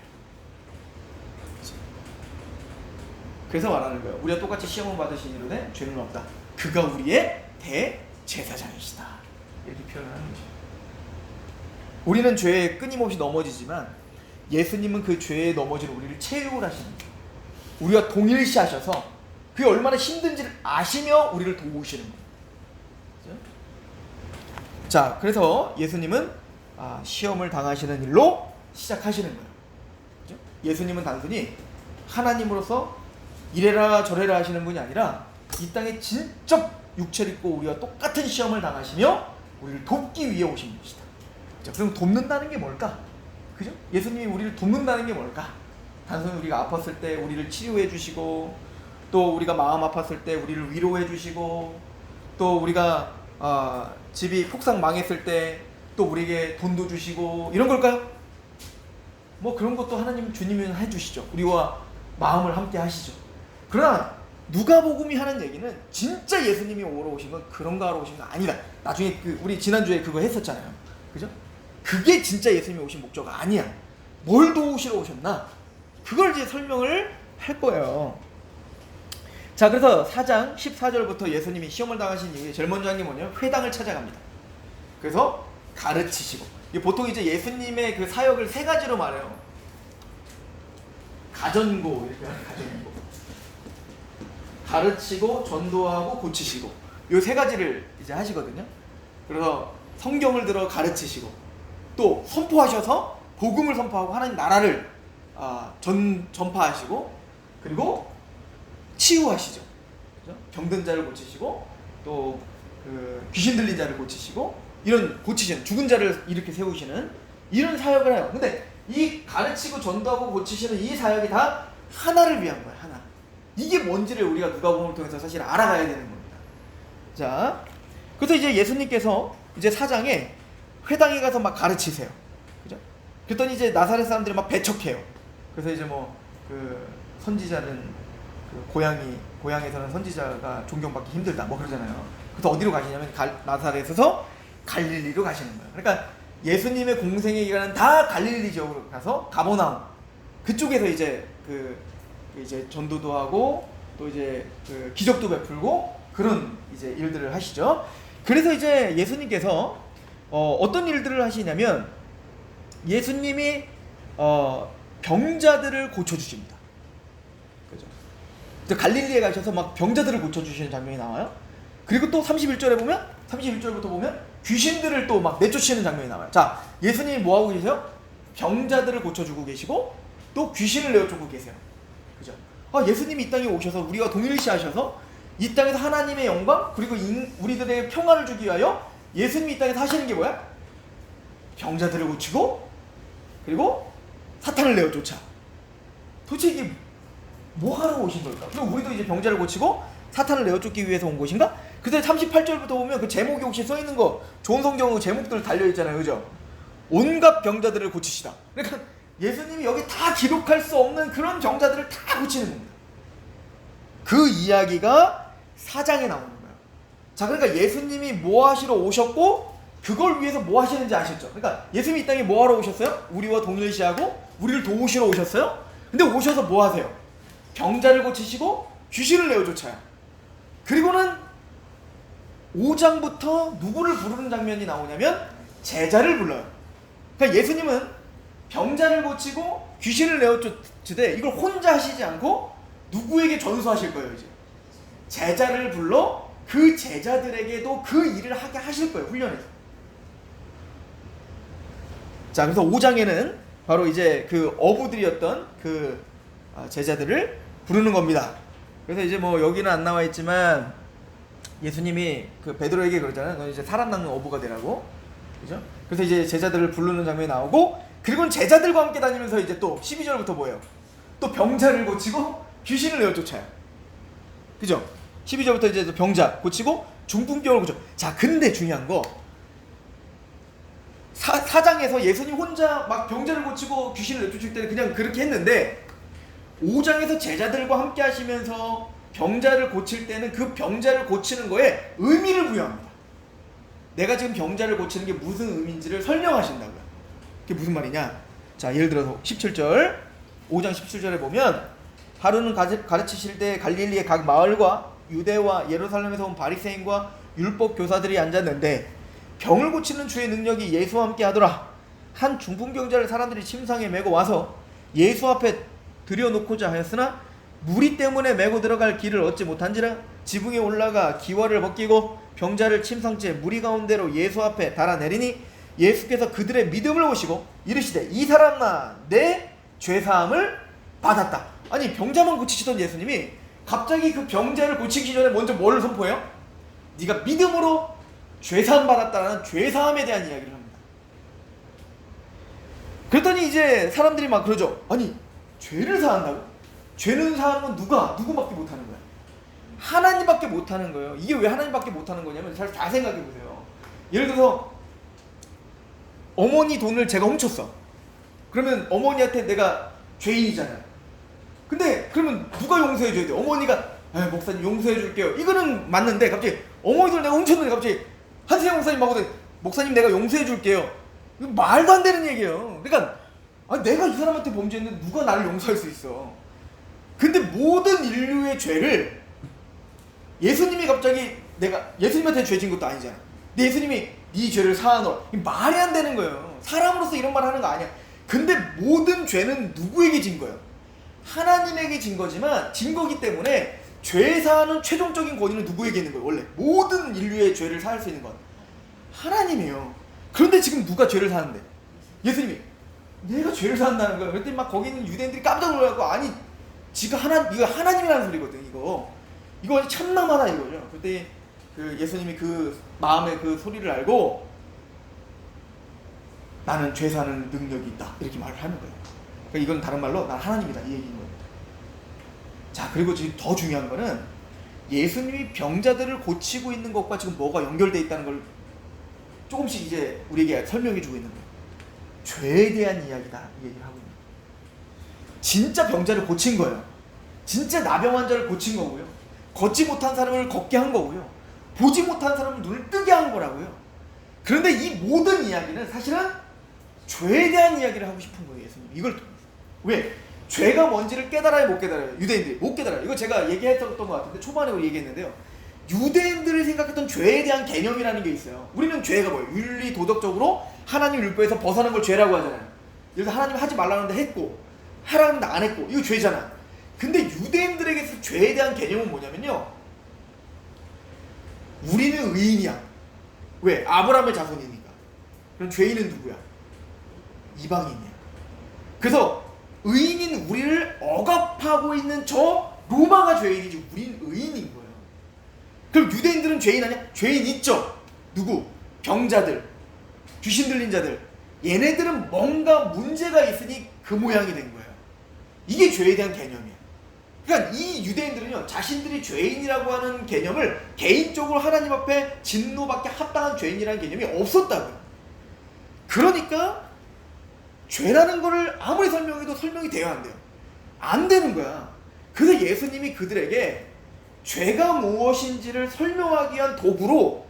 S1: 그래서 말하는 거예요. 우리가 똑같이 시험을 받으시니로되 죄는 없다. 그가 우리의 대제사장이시다. 이렇게 표현하는 거죠. 우리는 죄에 끊임없이 넘어지지만 예수님은 그 죄에 넘어질 우리를 채용을 하시는 거예요. 우리와 동일시하셔서 그게 얼마나 힘든지를 아시며 우리를 도우시는 거예요. 그렇죠? 자, 그래서 예수님은 시험을 당하시는 일로 시작하시는 거예요. 그렇죠? 예수님은 단순히 하나님으로서 이래라 저래라 하시는 분이 아니라 이 땅에 진짜 육체를 입고 우리와 똑같은 시험을 당하시며 우리를 돕기 위해 오신 분이시다. 자, 그럼 돕는다는 게 뭘까? 그죠? 예수님이 우리를 돕는다는 게 뭘까? 단순히 우리가 아팠을 때 우리를 치료해 주시고, 또 우리가 마음 아팠을 때 우리를 위로해 주시고, 또 우리가 집이 폭삭 망했을 때 또 우리에게 돈도 주시고, 이런 걸까요? 뭐 그런 것도 하나님 주님은 해주시죠. 우리와 마음을 함께 하시죠. 그러나 누가복음이 하는 얘기는 진짜 예수님이 오러 오신 건 그런가 하러 오신 건 아니다. 나중에 우리 지난주에 그거 했었잖아요. 그죠? 그게 진짜 예수님이 오신 목표가 아니야. 뭘 도우시러 오셨나? 그걸 이제 설명을 할 거예요. 자, 그래서 4장 14절부터 예수님이 시험을 당하신 이후에 제일 먼저 한 게 뭐냐면 회당을 찾아갑니다. 그래서 가르치시고, 보통 이제 예수님의 그 사역을 세 가지로 말해요. 가전고, 이렇게 하는 가전고. 가르치고, 전도하고, 고치시고. 이 세 가지를 이제 하시거든요. 그래서 성경을 들어 가르치시고, 또 선포하셔서 복음을 선포하고 하나님 나라를 전파하시고, 그리고 치유하시죠. 그죠? 병든 자를 고치시고, 또 귀신 들린 자를 고치시고, 이런 고치시는, 죽은 자를 이렇게 세우시는 이런 사역을 해요. 근데 이 가르치고 전도하고 고치시는 이 사역이 다 하나를 위한 거예요. 하나. 이게 뭔지를 우리가 누가복음을 통해서 사실 알아가야 되는 겁니다. 자, 그래서 이제 예수님께서 이제 4장에 회당에 가서 막 가르치세요. 그죠? 그랬더니 이제 나사렛 사람들이 막 배척해요. 그래서 이제 뭐 선지자는 고향에서는 선지자가 존경받기 힘들다 뭐 그러잖아요. 그래서 어디로 가시냐면 나사렛에서 갈릴리로 가시는 거예요. 그러니까 예수님의 공생의 기간은 다 갈릴리 지역으로 가서 가버나움 그쪽에서 이제 이제 전도도 하고 또 이제 그 기적도 베풀고 그런 이제 일들을 하시죠. 그래서 이제 예수님께서 어떤 일들을 하시냐면 예수님이 병자들을 고쳐주십니다. 그죠? 갈릴리에 가셔서 막 병자들을 고쳐주시는 장면이 나와요. 그리고 또 31절부터 보면 귀신들을 또 막 내쫓으시는 장면이 나와요. 자, 예수님이 뭐 하고 계세요? 병자들을 고쳐주고 계시고 또 귀신을 내쫓고 계세요. 그죠? 예수님이 이 땅에 오셔서 우리와 동일시하셔서 이 땅에서 하나님의 영광 그리고 우리들에게 평안을 주기 위하여 예수님이 이 땅에서 하시는 게 뭐야? 병자들을 고치고 그리고 사탄을 내어쫓아. 도대체 이게 뭐 하러 오신 걸까? 그리고 우리도 이제 병자를 고치고 사탄을 내어쫓기 위해서 온 것인가? 그때 38절부터 보면 그 제목이 혹시 써있는 거 좋은 성경의 제목들 달려있잖아요. 그죠? 온갖 병자들을 고치시다. 그러니까 예수님이 여기 다 기록할 수 없는 그런 병자들을 다 고치는 겁니다. 그 이야기가 4장에 나오는 거예요. 자, 그러니까 예수님이 뭐 하시러 오셨고 그걸 위해서 뭐 하시는지 아셨죠? 그러니까 예수님이 이 땅에 뭐 하러 오셨어요? 우리와 동일시하고 우리를 도우시러 오셨어요? 근데 오셔서 뭐 하세요? 병자를 고치시고 귀신을 내어쫓아요. 그리고는 5장부터 누구를 부르는 장면이 나오냐면 제자를 불러요. 그러니까 예수님은 병자를 고치고 귀신을 내어쫓으되 이걸 혼자 하시지 않고 누구에게 전수하실 거예요. 이제 제자를 불러 그 제자들에게도 그 일을 하게 하실 거예요. 훈련해서. 자, 그래서 5장에는 바로 이제 그 어부들이었던 그 제자들을 부르는 겁니다. 그래서 이제 뭐 여기는 안 나와 있지만 예수님이 그 베드로에게 그러잖아요. 너 이제 사람 낚는 어부가 되라고. 그죠? 그래서 이제 제자들을 부르는 장면이 나오고 그리고는 제자들과 함께 다니면서 이제 또 12절부터 뭐예요? 또 병자를 고치고 귀신을 내어쫓아요. 그죠? 12절부터 이제 병자 고치고 중풍병을 고쳐. 자, 근데 중요한 거 4장에서 예수님 혼자 막 병자를 고치고 귀신을 내쫓을 때는 그냥 그렇게 했는데 5장에서 제자들과 함께 하시면서 병자를 고칠 때는 그 병자를 고치는 거에 의미를 부여합니다. 내가 지금 병자를 고치는 게 무슨 의미인지를 설명하신다고요. 그게 무슨 말이냐? 자, 예를 들어서 17절 5장 17절에 보면 하루는 가르치실 때 갈릴리의 각 마을과 유대와 예루살렘에서 온 바리새인과 율법 교사들이 앉았는데 병을 고치는 주의 능력이 예수와 함께 하더라. 한 중풍병자를 사람들이 침상에 메고 와서 예수 앞에 들여놓고자 하였으나 무리 때문에 메고 들어갈 길을 얻지 못한지라 지붕에 올라가 기와를 벗기고 병자를 침상째 무리 가운데로 예수 앞에 달아내리니 예수께서 그들의 믿음을 보시고 이르시되 이 사람아 내 죄사함을 받았다. 아니, 병자만 고치시던 예수님이 갑자기 그 병자를 고치기 전에 먼저 뭐를 선포해요? 네가 믿음으로 죄사함 받았다라는 죄사함에 대한 이야기를 합니다. 그랬더니 이제 사람들이 막 그러죠. 아니, 죄를 사한다고? 죄는 사하는 건 누구밖에 못하는 거야? 하나님밖에 못하는 거예요. 이게 왜 하나님밖에 못하는 거냐면 잘 생각해보세요. 예를 들어서 어머니 돈을 제가 훔쳤어. 그러면 어머니한테 내가 죄인이잖아요. 근데 그러면 누가 용서해줘야 돼? 어머니가 목사님 용서해줄게요. 이거는 맞는데 갑자기 어머니 돈을 내가 훔쳤는데 갑자기 한세영 목사님하고 목사님 내가 용서해줄게요. 이거 말도 안 되는 얘기예요. 그러니까 내가 이 사람한테 범죄했는데 누가 나를 용서할 수 있어? 근데 모든 인류의 죄를 예수님이 갑자기 내가 예수님한테 죄 진 것도 아니잖아. 근데 예수님이 네 죄를 사하노라. 말이 안 되는 거예요. 사람으로서 이런 말 하는 거 아니야. 근데 모든 죄는 누구에게 진 거예요? 하나님에게 진 거지만 진 거기 때문에 죄 사하는 최종적인 권위는 누구에게 있는 거예요? 원래 모든 인류의 죄를 사할 수 있는 건 하나님이에요. 그런데 지금 누가 죄를 사는데? 예수님이 내가 죄를 사한다는 거예요. 그랬더니 막 거기 있는 유대인들이 깜짝 놀라고 아니 이거 하나님이라는 소리거든. 이거 참나마다 이거죠. 그때 그 예수님이 그 마음의 그 소리를 알고 나는 죄 사는 능력이 있다 이렇게 말을 하는 거예요. 그러니까 이건 다른 말로 난 하나님이다 이 얘기인 거예요. 자, 그리고 지금 더 중요한 거는 예수님이 병자들을 고치고 있는 것과 지금 뭐가 연결되어 있다는 걸 조금씩 이제 우리에게 설명해 주고 있는 거예요. 죄에 대한 이야기다 이 얘기를 하고 있는 거예요. 진짜 병자를 고친 거예요. 진짜 나병 환자를 고친 거고요. 걷지 못한 사람을 걷게 한 거고요. 보지 못한 사람을 눈을 뜨게 한 거라고요. 그런데 이 모든 이야기는 사실은 죄에 대한 이야기를 하고 싶은 거예요. 예수님. 이걸 왜? 죄가 뭔지를 깨달아야 못 깨달아요. 유대인들이 못 깨달아요. 이거 제가 얘기했던 것 같은데 초반에 우리 얘기했는데요. 유대인들이 생각했던 죄에 대한 개념이라는 게 있어요. 우리는 죄가 뭐예요? 윤리 도덕적으로 하나님 율법에서 벗어난 걸 죄라고 하잖아요. 그래서 하나님 하지 말라는데 했고 하라는데 안 했고 이거 죄잖아. 근데 유대인들에게서 죄에 대한 개념은 뭐냐면요, 우리는 의인이야. 왜? 아브라함의 자손이니까. 그럼 죄인은 누구야? 이방인이야. 그래서 의인인 우리를 억압하고 있는 저 로마가 죄인이지 우린 의인인 거예요. 그럼 유대인들은 죄인 아니야? 죄인 있죠. 누구? 병자들, 귀신 들린 자들. 얘네들은 뭔가 문제가 있으니 그 모양이 된 거예요. 이게 죄에 대한 개념이야. 그러니까 이 유대인들은요, 자신들이 죄인이라고 하는 개념을 개인적으로 하나님 앞에 진노받게 합당한 죄인이라는 개념이 없었다고요. 그러니까 죄라는 거를 아무리 설명해도 설명이 돼야 안 돼요. 안 되는 거야. 그래서 예수님이 그들에게 죄가 무엇인지를 설명하기 위한 도구로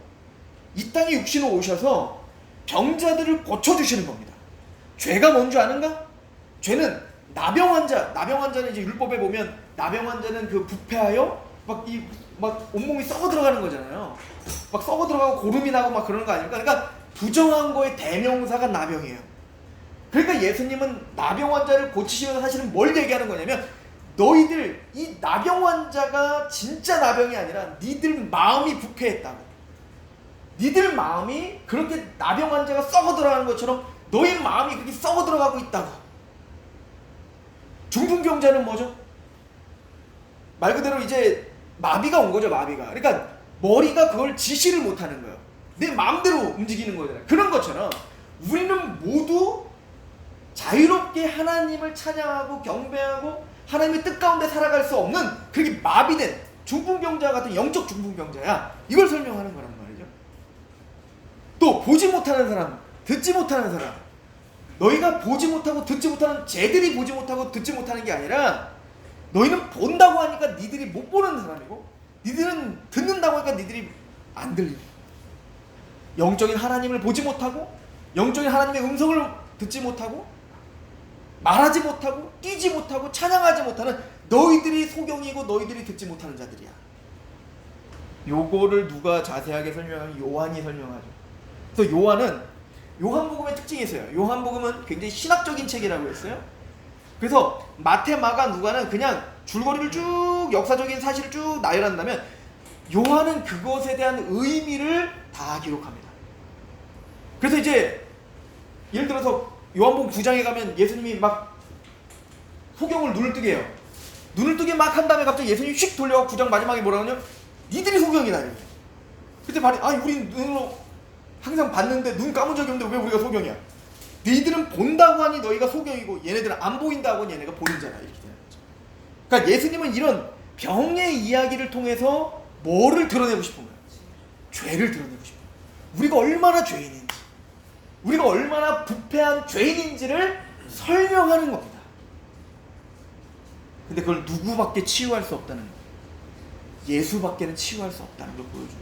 S1: 이 땅에 육신으로 오셔서 병자들을 고쳐주시는 겁니다. 죄가 뭔지 아는가? 죄는 나병 환자는 이제 율법에 보면 나병 환자는 그 부패하여 막 온몸이 썩어 들어가는 거잖아요. 막 썩어 들어가고 고름이 나고 막 그러는 거 아닙니까? 그러니까 부정한 거의 대명사가 나병이에요. 그러니까 예수님은 나병 환자를 고치시면서 사실은 뭘 얘기하는 거냐면, 너희들 이 나병 환자가 진짜 나병이 아니라 니들 마음이 부패했다고. 니들 마음이 그렇게 나병 환자가 썩어 들어가는 것처럼 너희 마음이 그렇게 썩어 들어가고 있다고. 중풍병자는 뭐죠? 말 그대로 이제 마비가 온 거죠. 마비가. 그러니까 머리가 그걸 지시를 못하는 거예요. 내 마음대로 움직이는 거잖아요. 그런 것처럼 우리는 모두 자유롭게 하나님을 찬양하고 경배하고 하나님의 뜻 가운데 살아갈 수 없는 그렇게 마비된 중풍병자 같은 영적 중풍병자야. 이걸 설명하는 거란 말이죠. 또 보지 못하는 사람, 듣지 못하는 사람. 너희가 보지 못하고 듣지 못하는, 쟤들이 보지 못하고 듣지 못하는 게 아니라 너희는 본다고 하니까 니들이 못 보는 사람이고, 니들은 듣는다고 하니까 니들이 안 들리고, 영적인 하나님을 보지 못하고 영적인 하나님의 음성을 듣지 못하고 말하지 못하고 뛰지 못하고 찬양하지 못하는 너희들이 소경이고 너희들이 듣지 못하는 자들이야. 요거를 누가 자세하게 설명하면 요한이 설명하죠. 그래서 요한복음의 특징이 있어요. 요한복음은 굉장히 신학적인 책이라고 했어요. 그래서 마태, 마가, 누가는 그냥 줄거리를 쭉 역사적인 사실을 쭉 나열한다면, 요한은 그것에 대한 의미를 다 기록합니다. 그래서 이제 예를 들어서 요한복음 9장에 가면 예수님이 막 소경을 눈을 뜨게 해요. 눈을 뜨게 막 한 다음에 갑자기 예수님이 휙 돌려서 9장 마지막에 뭐라 하냐? 니들이 소경이다. 그때 말이, 우리 눈으로 항상 봤는데 눈 감은 적이 없는데 왜 우리가 소경이야? 너희들은 본다고 하니 너희가 소경이고 얘네들은 안 보인다고 하니 얘네가 보는 자라. 이렇게 되는 거죠. 그러니까 예수님은 이런 병의 이야기를 통해서 뭐를 드러내고 싶은 거예요? 죄를 드러내고 싶은 거예요. 우리가 얼마나 죄인인지, 우리가 얼마나 부패한 죄인인지를 설명하는 겁니다. 근데 그걸 누구밖에 치유할 수 없다는 거예요. 예수밖에는 치유할 수 없다는 걸 보여줘요.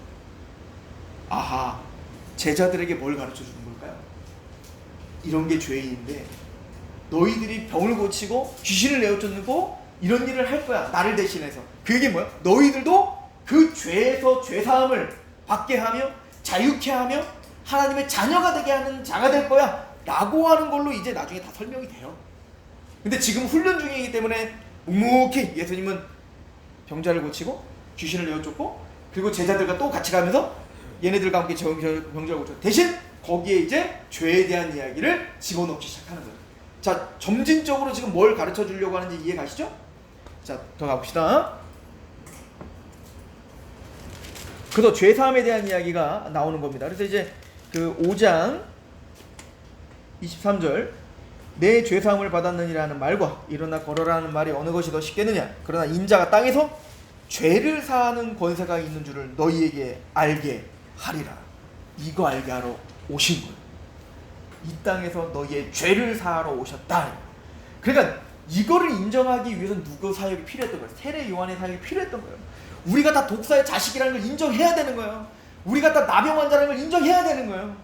S1: 아하, 제자들에게 뭘 가르쳐 주는 걸까요? 이런 게 죄인인데 너희들이 병을 고치고 귀신을 내어쫓고 이런 일을 할 거야, 나를 대신해서. 그게 뭐야? 너희들도 그 죄에서 죄사함을 받게 하며 자유케 하며 하나님의 자녀가 되게 하는 자가 될 거야 라고 하는 걸로 이제 나중에 다 설명이 돼요. 근데 지금 훈련 중이기 때문에 묵묵히 예수님은 병자를 고치고 귀신을 내어쫓고, 그리고 제자들과 또 같이 가면서 얘네들과 함께 병자를 고쳐, 대신 거기에 이제 죄에 대한 이야기를 집어넣기 시작하는 거예요. 자, 점진적으로 지금 뭘 가르쳐 주려고 하는지 이해 가시죠? 자, 더 가봅시다. 그래서 죄사함에 대한 이야기가 나오는 겁니다. 그래서 이제 그 5장 23절, 내 죄사함을 받았느니라는 말과 일어나 걸어라는 말이 어느 것이 더 쉽겠느냐? 그러나 인자가 땅에서 죄를 사하는 권세가 있는 줄을 너희에게 알게 하리라. 이거 알게 하러 오신 거예요. 이 땅에서 너희의 죄를 사하러 오셨다. 그러니까 이거를 인정하기 위해서는 누구 사역이 필요했던 거예요? 세례 요한의 사역이 필요했던 거예요. 우리가 다 독사의 자식이라는 걸 인정해야 되는 거예요. 우리가 다 나병 환자라는 걸 인정해야 되는 거예요.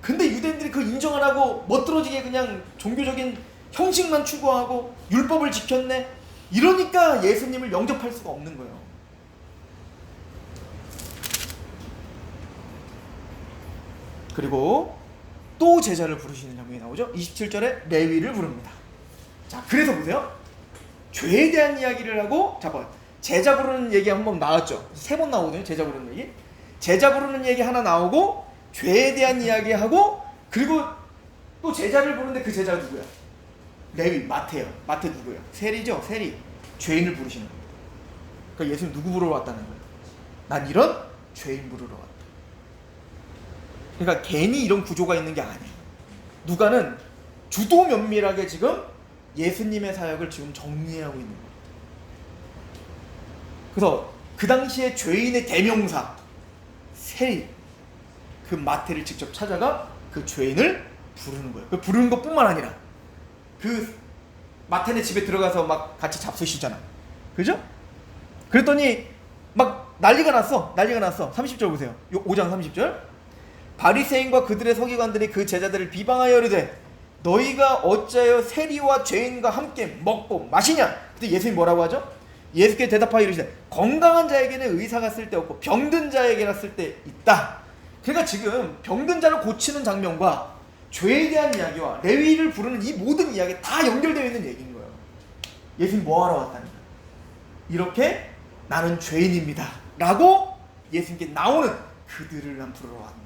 S1: 근데 유대인들이 그 인정 안 하고 멋들어지게 그냥 종교적인 형식만 추구하고 율법을 지켰네. 이러니까 예수님을 영접할 수가 없는 거예요. 그리고 또 제자를 부르시는 장면이 나오죠. 27절에 레위를 부릅니다. 자, 그래서 보세요. 죄에 대한 이야기를 하고, 자, 제자 부르는 얘기 한번 나왔죠. 3번 나오거든요. 제자 부르는 얘기. 제자 부르는 얘기 하나 나오고, 죄에 대한 이야기하고, 그리고 또 제자를 부르는데 그 제자가 누구야? 레위, 마태요. 마태 누구예요? 세리죠. 세리. 죄인을 부르시는 겁니다. 그러니까 예수님 누구 부르러 왔다는 거예요? 난 이런 죄인 부르러 왔다. 그러니까 괜히 이런 구조가 있는 게 아니에요. 누가는 주도 면밀하게 지금 예수님의 사역을 지금 정리하고 있는 거예요. 그래서 그 당시에 죄인의 대명사 세리, 그 마태를 직접 찾아가 그 죄인을 부르는 거예요. 그 부르는 것뿐만 아니라 그 마태네 집에 들어가서 막 같이 잡수시잖아. 그죠? 그랬더니 막 난리가 났어. 30절 보세요. 5장 30절. 바리새인과 그들의 서기관들이 그 제자들을 비방하여 이르되 너희가 어찌하여 세리와 죄인과 함께 먹고 마시냐? 그때 예수님이 뭐라고 하죠? 예수께 대답하여 이르시되 건강한 자에게는 의사가 쓸데없고 병든 자에게나 쓸데있다. 그러니까 지금 병든 자를 고치는 장면과 죄에 대한 이야기와 레위를 부르는 이 모든 이야기 다 연결되어 있는 얘기인 거예요. 예수님 뭐하러 왔다는 거예요? 이렇게 나는 죄인입니다 라고 예수님께 나오는 그들을 난 부르러 왔다.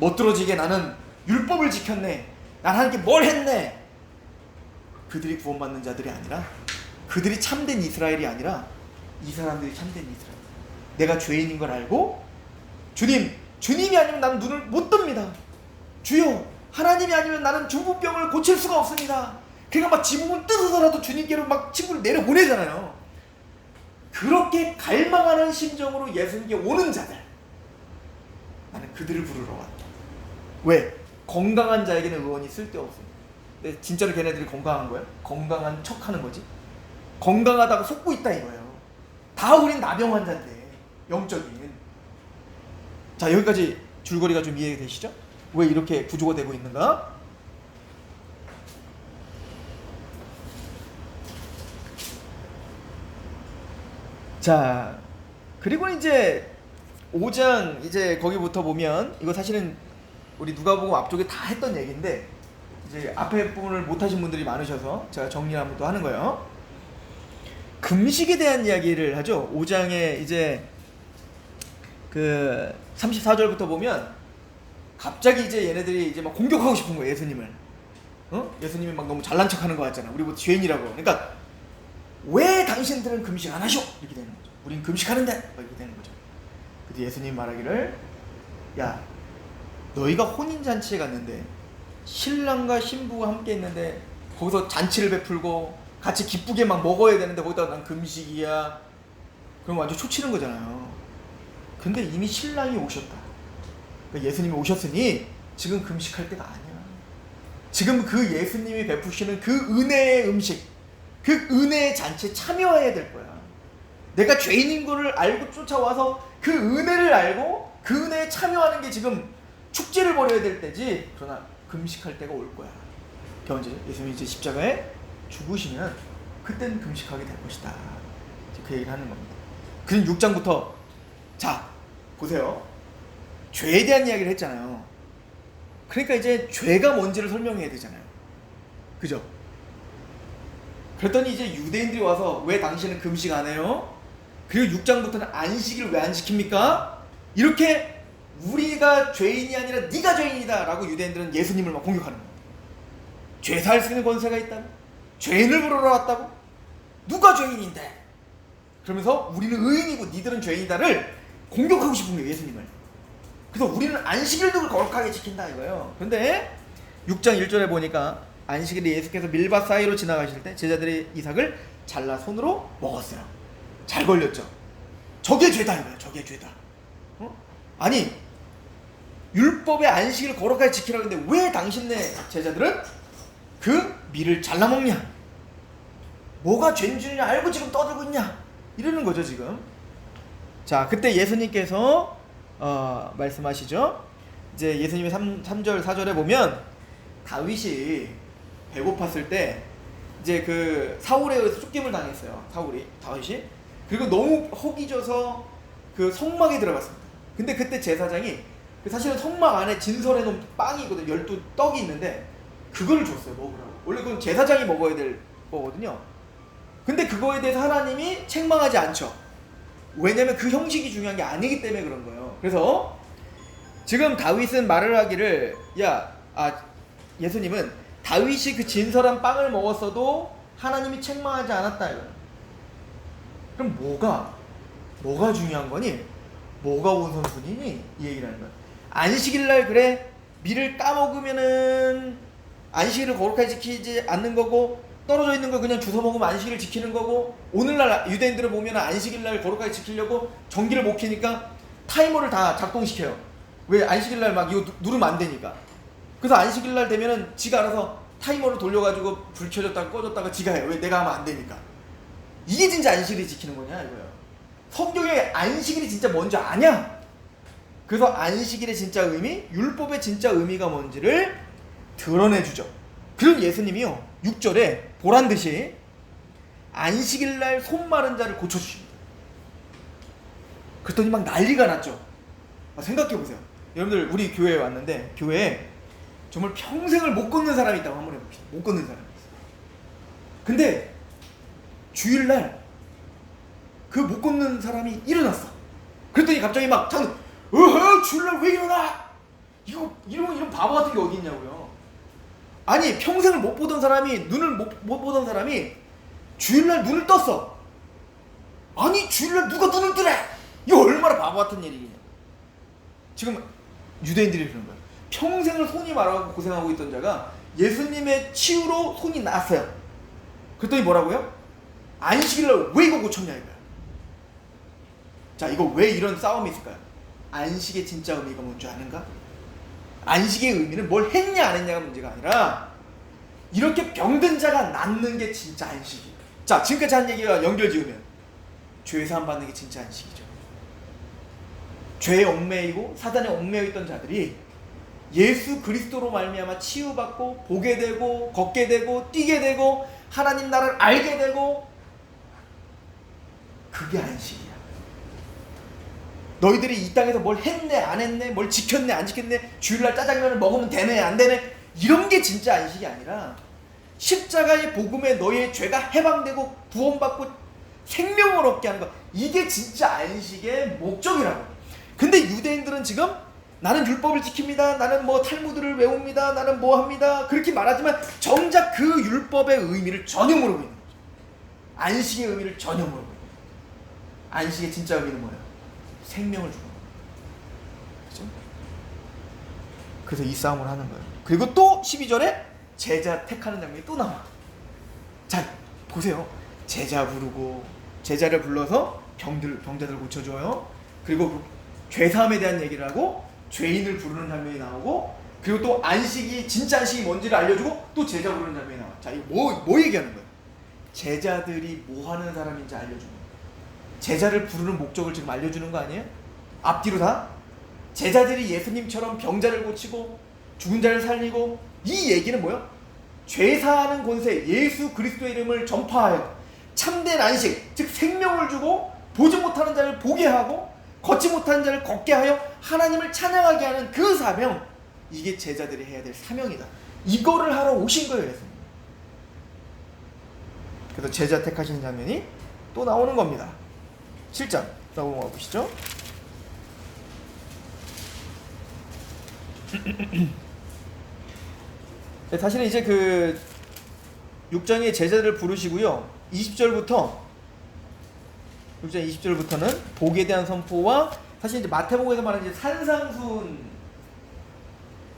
S1: 멋들어지게 나는 율법을 지켰네, 난 하나님께 뭘 했네. 그들이 구원받는 자들이 아니라, 그들이 참된 이스라엘이 아니라 이 사람들이 참된 이스라엘. 내가 죄인인 걸 알고 주님이 아니면 나는 눈을 못 뜹니다. 주여, 하나님이 아니면 나는 중풍병을 고칠 수가 없습니다. 그러니까 막 지붕을 뜯어서라도 주님께로 막 친구를 내려보내잖아요. 그렇게 갈망하는 심정으로 예수님께 오는 자들, 나는 그들을 부르러 왔다. 왜? 건강한 자에게는 의원이 쓸데없습니다. 근데 진짜로 걔네들이 건강한 거예요? 건강한 척하는 거지. 건강하다고 속고 있다 이거예요. 다 우린 나병 환자인데, 영적인. 자, 여기까지 줄거리가 좀 이해되시죠? 왜 이렇게 구조가 되고 있는가? 자, 그리고 이제 5장 이제 거기부터 보면, 이거 사실은 우리 누가복음 앞쪽에 다 했던 얘기인데 이제 앞에 부분을 못 하신 분들이 많으셔서 제가 정리를 한번 또 하는 거예요. 금식에 대한 이야기를 하죠. 5장에 이제 그 34절부터 보면 갑자기 이제 얘네들이 이제 막 공격하고 싶은 거예요, 예수님을. 예수님이 막 너무 잘난 척하는 거 같잖아. 우리 뭐 죄인이라고. 그러니까 왜 당신들은 금식 안 하셔? 이렇게 되는 거죠. 우린 금식하는데 이렇게 되는 거죠. 그때 예수님 말하기를, 야, 너희가 혼인잔치에 갔는데 신랑과 신부가 함께 있는데 거기서 잔치를 베풀고 같이 기쁘게 막 먹어야 되는데 거기다가 난 금식이야, 그럼 완전 초치는 거잖아요. 근데 이미 신랑이 오셨다. 그러니까 예수님이 오셨으니 지금 금식할 때가 아니야. 지금 그 예수님이 베푸시는 그 은혜의 음식, 그 은혜의 잔치에 참여해야 될 거야. 내가 죄인인 거를 알고 쫓아와서 그 은혜를 알고 그 은혜에 참여하는 게 지금 축제를 벌여야 될 때지. 그러나 금식할 때가 올 거야. 언제? 예수님이 이제 십자가에 죽으시면 그때는 금식하게 될 것이다. 그 얘기를 하는 겁니다. 그럼 6장부터 자 보세요. 죄에 대한 이야기를 했잖아요. 그러니까 이제 죄가 뭔지를 설명해야 되잖아요. 그죠? 그랬더니 이제 유대인들이 와서 왜 당신은 금식 안 해요? 그리고 6장부터는 안식일을 왜 안 지킵니까? 이렇게 우리가 죄인이 아니라 네가 죄인이다 라고 유대인들은 예수님을 막 공격하는 거예요. 죄 살 수 있는 권세가 있다고? 죄인을 부르러 왔다고? 누가 죄인인데? 그러면서 우리는 의인이고 니들은 죄인이다를 공격하고 싶은 거예요, 예수님을. 그래서 우리는 안식일도 거룩하게 지킨다 이거예요. 그런데 6장 1절에 보니까 안식일에 예수께서 밀밭 사이로 지나가실 때 제자들이 이삭을 잘라 손으로 먹었어요. 잘 걸렸죠. 저게 죄다 이거예요. 저게 죄다. 아니 율법의 안식일을 거룩하게 지키라고 했는데 왜 당신네 제자들은 그 밀을 잘라 먹냐? 뭐가 죄인 줄 알고 지금 떠들고 있냐? 이러는 거죠 지금. 자, 그때 예수님께서 말씀하시죠. 이제 예수님의 3절 4절에 보면 다윗이 배고팠을 때 이제 그 사울에 의해서 쫓김을 당했어요. 다윗이. 그리고 너무 허기져서 그 성막에 들어갔습니다. 근데 그때 제사장이 사실은 성막 안에 진설해 놓은 빵이 있거든요. 12떡이 있는데 그걸 줬어요. 먹으라고. 원래 그건 제사장이 먹어야 될 거거든요. 근데 그거에 대해서 하나님이 책망하지 않죠. 왜냐면 그 형식이 중요한 게 아니기 때문에 그런 거예요. 그래서 지금 다윗은 말을 하기를 예수님은 다윗이 그 진설한 빵을 먹었어도 하나님이 책망하지 않았다 이거예요. 그럼 뭐가 중요한 거니? 뭐가 우선순위니? 이 얘기를 하는 거야. 안식일날 그래 밀을 까먹으면은 안식일을 거룩하게 지키지 않는 거고, 떨어져 있는 거 그냥 주워 먹으면 안식일을 지키는 거고, 오늘날 유대인들을 보면 안식일날 거룩하게 지키려고 전기를 못 켜니까 타이머를 다 작동시켜요. 왜? 안식일날 막 이거 누르면 안 되니까. 그래서 안식일날 되면은 지가 알아서 타이머를 돌려가지고 불 켜졌다가 꺼졌다가 지가 해요. 왜? 내가 하면 안 되니까. 이게 진짜 안식일을 지키는 거냐 이거예요. 성경에 안식일이 진짜 뭔지 아냐? 그래서 안식일의 진짜 의미, 율법의 진짜 의미가 뭔지를 드러내주죠. 그럼 예수님이요 6절에 보란듯이 안식일날 손 마른 자를 고쳐주십니다. 그랬더니 막 난리가 났죠. 생각해보세요. 여러분들 우리 교회에 왔는데 교회에 정말 평생을 못 걷는 사람이 있다고 한번 해봅시다. 못 걷는 사람이 있어요. 근데 주일날 그 못 걷는 사람이 일어났어. 그랬더니 갑자기 막 주일날 왜 일어나? 이런 바보 같은 게 어디 있냐고요. 아니 평생을 못 보던 사람이 눈을 못 보던 사람이 주일날 눈을 떴어. 아니 주일날 누가 눈을 뜨래? 이거 얼마나 바보 같은 일이냐. 지금 유대인들이 그런 거예요. 평생을 손이 마르고 고생하고 있던 자가 예수님의 치유로 손이 났어요. 그랬더니 뭐라고요? 안식일날 왜 이거 고쳤냐 이거야. 자, 이거 왜 이런 싸움이 있을까요? 안식의 진짜 의미가 뭔지 아는가? 안식의 의미는 뭘 했냐 안 했냐가 문제가 아니라 이렇게 병든 자가 낫는 게 진짜 안식이에요. 자, 지금까지 한 얘기가 연결 지으면 죄사함 받는 게 진짜 안식이죠. 죄에 얽매이고 사단에 얽매여 있던 자들이 예수 그리스도로 말미암아 치유받고 보게 되고 걷게 되고 뛰게 되고 하나님 나라를 알게 되고, 그게 안식이야. 너희들이 이 땅에서 뭘 했네 안 했네, 뭘 지켰네 안 지켰네, 주일날 짜장면을 먹으면 되네 안 되네, 이런 게 진짜 안식이 아니라 십자가의 복음에 너희의 죄가 해방되고 구원받고 생명을 얻게 하는 것, 이게 진짜 안식의 목적이라고. 근데 유대인들은 지금 나는 율법을 지킵니다, 나는 뭐 탈무드를 외웁니다, 나는 뭐 합니다, 그렇게 말하지만 정작 그 율법의 의미를 전혀 모르고 있는 거죠. 안식의 의미를 전혀 모르고 있는 거죠. 안식의 진짜 의미는 뭐예요? 생명을 주는 거예요. 그렇죠? 그래서 이 싸움을 하는 거예요. 그리고 또 12절에 제자 택하는 장면이 또 나와. 자, 보세요. 제자 부르고, 제자를 불러서 병자들 고쳐줘요. 그리고 죄사함에 대한 얘기를 하고 죄인을 부르는 장면이 나오고, 그리고 또 안식이 진짜 안식이 뭔지를 알려주고 또 제자 부르는 장면이 나와. 자, 이거 뭐 얘기하는 거예요? 제자들이 뭐 하는 사람인지 알려주는 거예요. 제자를 부르는 목적을 지금 알려주는 거 아니에요? 앞뒤로 다? 제자들이 예수님처럼 병자를 고치고 죽은 자를 살리고, 이 얘기는 뭐예요? 죄사하는 권세 예수 그리스도의 이름을 전파하여 참된 안식, 즉 생명을 주고 보지 못하는 자를 보게 하고 걷지 못하는 자를 걷게 하여 하나님을 찬양하게 하는 그 사명, 이게 제자들이 해야 될 사명이다. 이거를 하러 오신 거예요, 예수님. 그래서 제자 택하시는 장면이 또 나오는 겁니다. 7장 넘어가 보시죠. 사실은 이제 그 6장에 제자들을 부르시고요. 6장 20절부터는 복에 대한 선포와, 사실 이제 마태복음에서 말하는 이제 산상순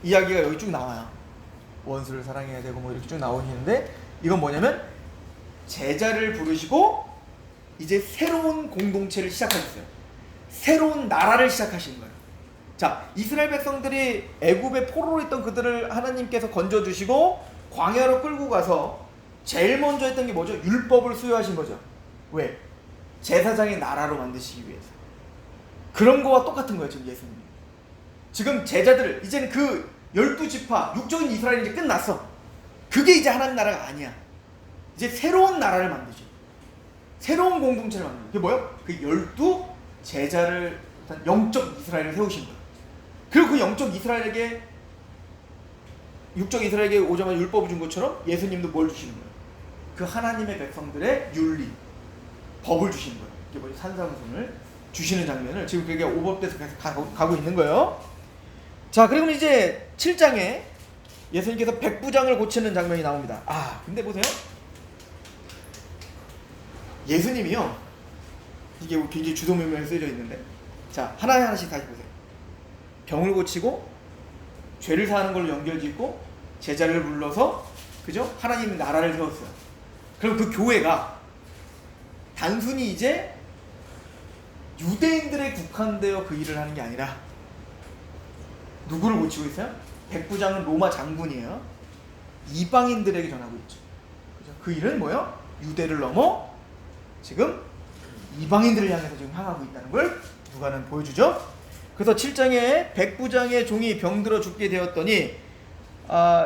S1: 이야기가 여기 쭉 나와요. 원수를 사랑해야 되고 뭐 이렇게 쭉 나오시는데, 이건 뭐냐면 제자를 부르시고 이제 새로운 공동체를 시작하셨어요. 새로운 나라를 시작하시는 거예요. 자, 이스라엘 백성들이 애굽에 포로로 있던 그들을 하나님께서 건져주시고 광야로 끌고 가서 제일 먼저 했던 게 뭐죠? 율법을 수여하신 거죠. 왜? 제사장의 나라로 만드시기 위해서. 그런 거와 똑같은 거예요, 지금 예수님. 지금 제자들, 이제는 그 12지파, 육적인 이스라엘이 이제 끝났어. 그게 이제 하나님 나라가 아니야. 이제 새로운 나라를 만들죠. 새로운 공동체를 만들죠. 그게 뭐예요? 그 12 제자를, 영적 이스라엘을 세우신 거예요. 그리고 그 영적 이스라엘에게, 육적 이스라엘에게 오자마자 율법을 준 것처럼 예수님도 뭘 주시는 거예요? 그 하나님의 백성들의 윤리, 법을 주시는 거예요. 이게 뭐지? 산상순을 주시는 장면을 지금 그게 오버돼서 계속 가고 있는 거예요. 자, 그리고 이제 7장에 예수님께서 백부장을 고치는 장면이 나옵니다. 근데 보세요. 예수님이요, 이게 굉장히 주도면밀하게 쓰여져 있는데, 자, 하나씩 다시 보세요. 병을 고치고 죄를 사하는 걸로 연결짓고 제자를 불러서, 그죠? 하나님 나라를 세웠어요. 그럼 그 교회가 단순히 이제 유대인들에 국한되어 그 일을 하는 게 아니라 누구를 고치고 있어요? 백부장은 로마 장군이에요. 이방인들에게 전하고 있죠. 그죠? 그 일은 뭐예요? 유대를 넘어 지금 이방인들을 향해서 지금 향하고 있다는 걸 누가는 보여주죠. 그래서 7장에 백부장의 종이 병들어 죽게 되었더니,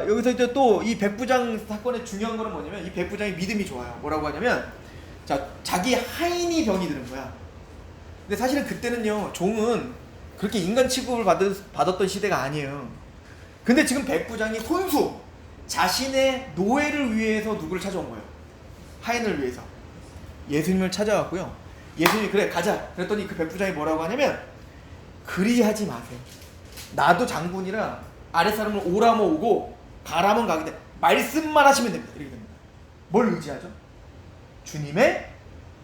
S1: 여기서 이제 또 이 백부장 사건의 중요한 거는 뭐냐면, 이 백부장이 믿음이 좋아요. 뭐라고 하냐면, 자, 자기 하인이 병이 드는 거야. 근데 사실은 그때는요, 종은 그렇게 인간 취급을 받았던 시대가 아니에요. 근데 지금 백부장이 혼수, 자신의 노예를 위해서 누구를 찾아온 거예요? 하인을 위해서 예수님을 찾아왔고요. 예수님이 그래 가자 그랬더니 그 백부장이 뭐라고 하냐면, 그리하지 마세요. 나도 장군이라 아랫사람을 오라면 오고 가라면 가게 돼. 말씀만 하시면 됩니다. 이렇게 됩니다. 뭘 의지하죠? 주님의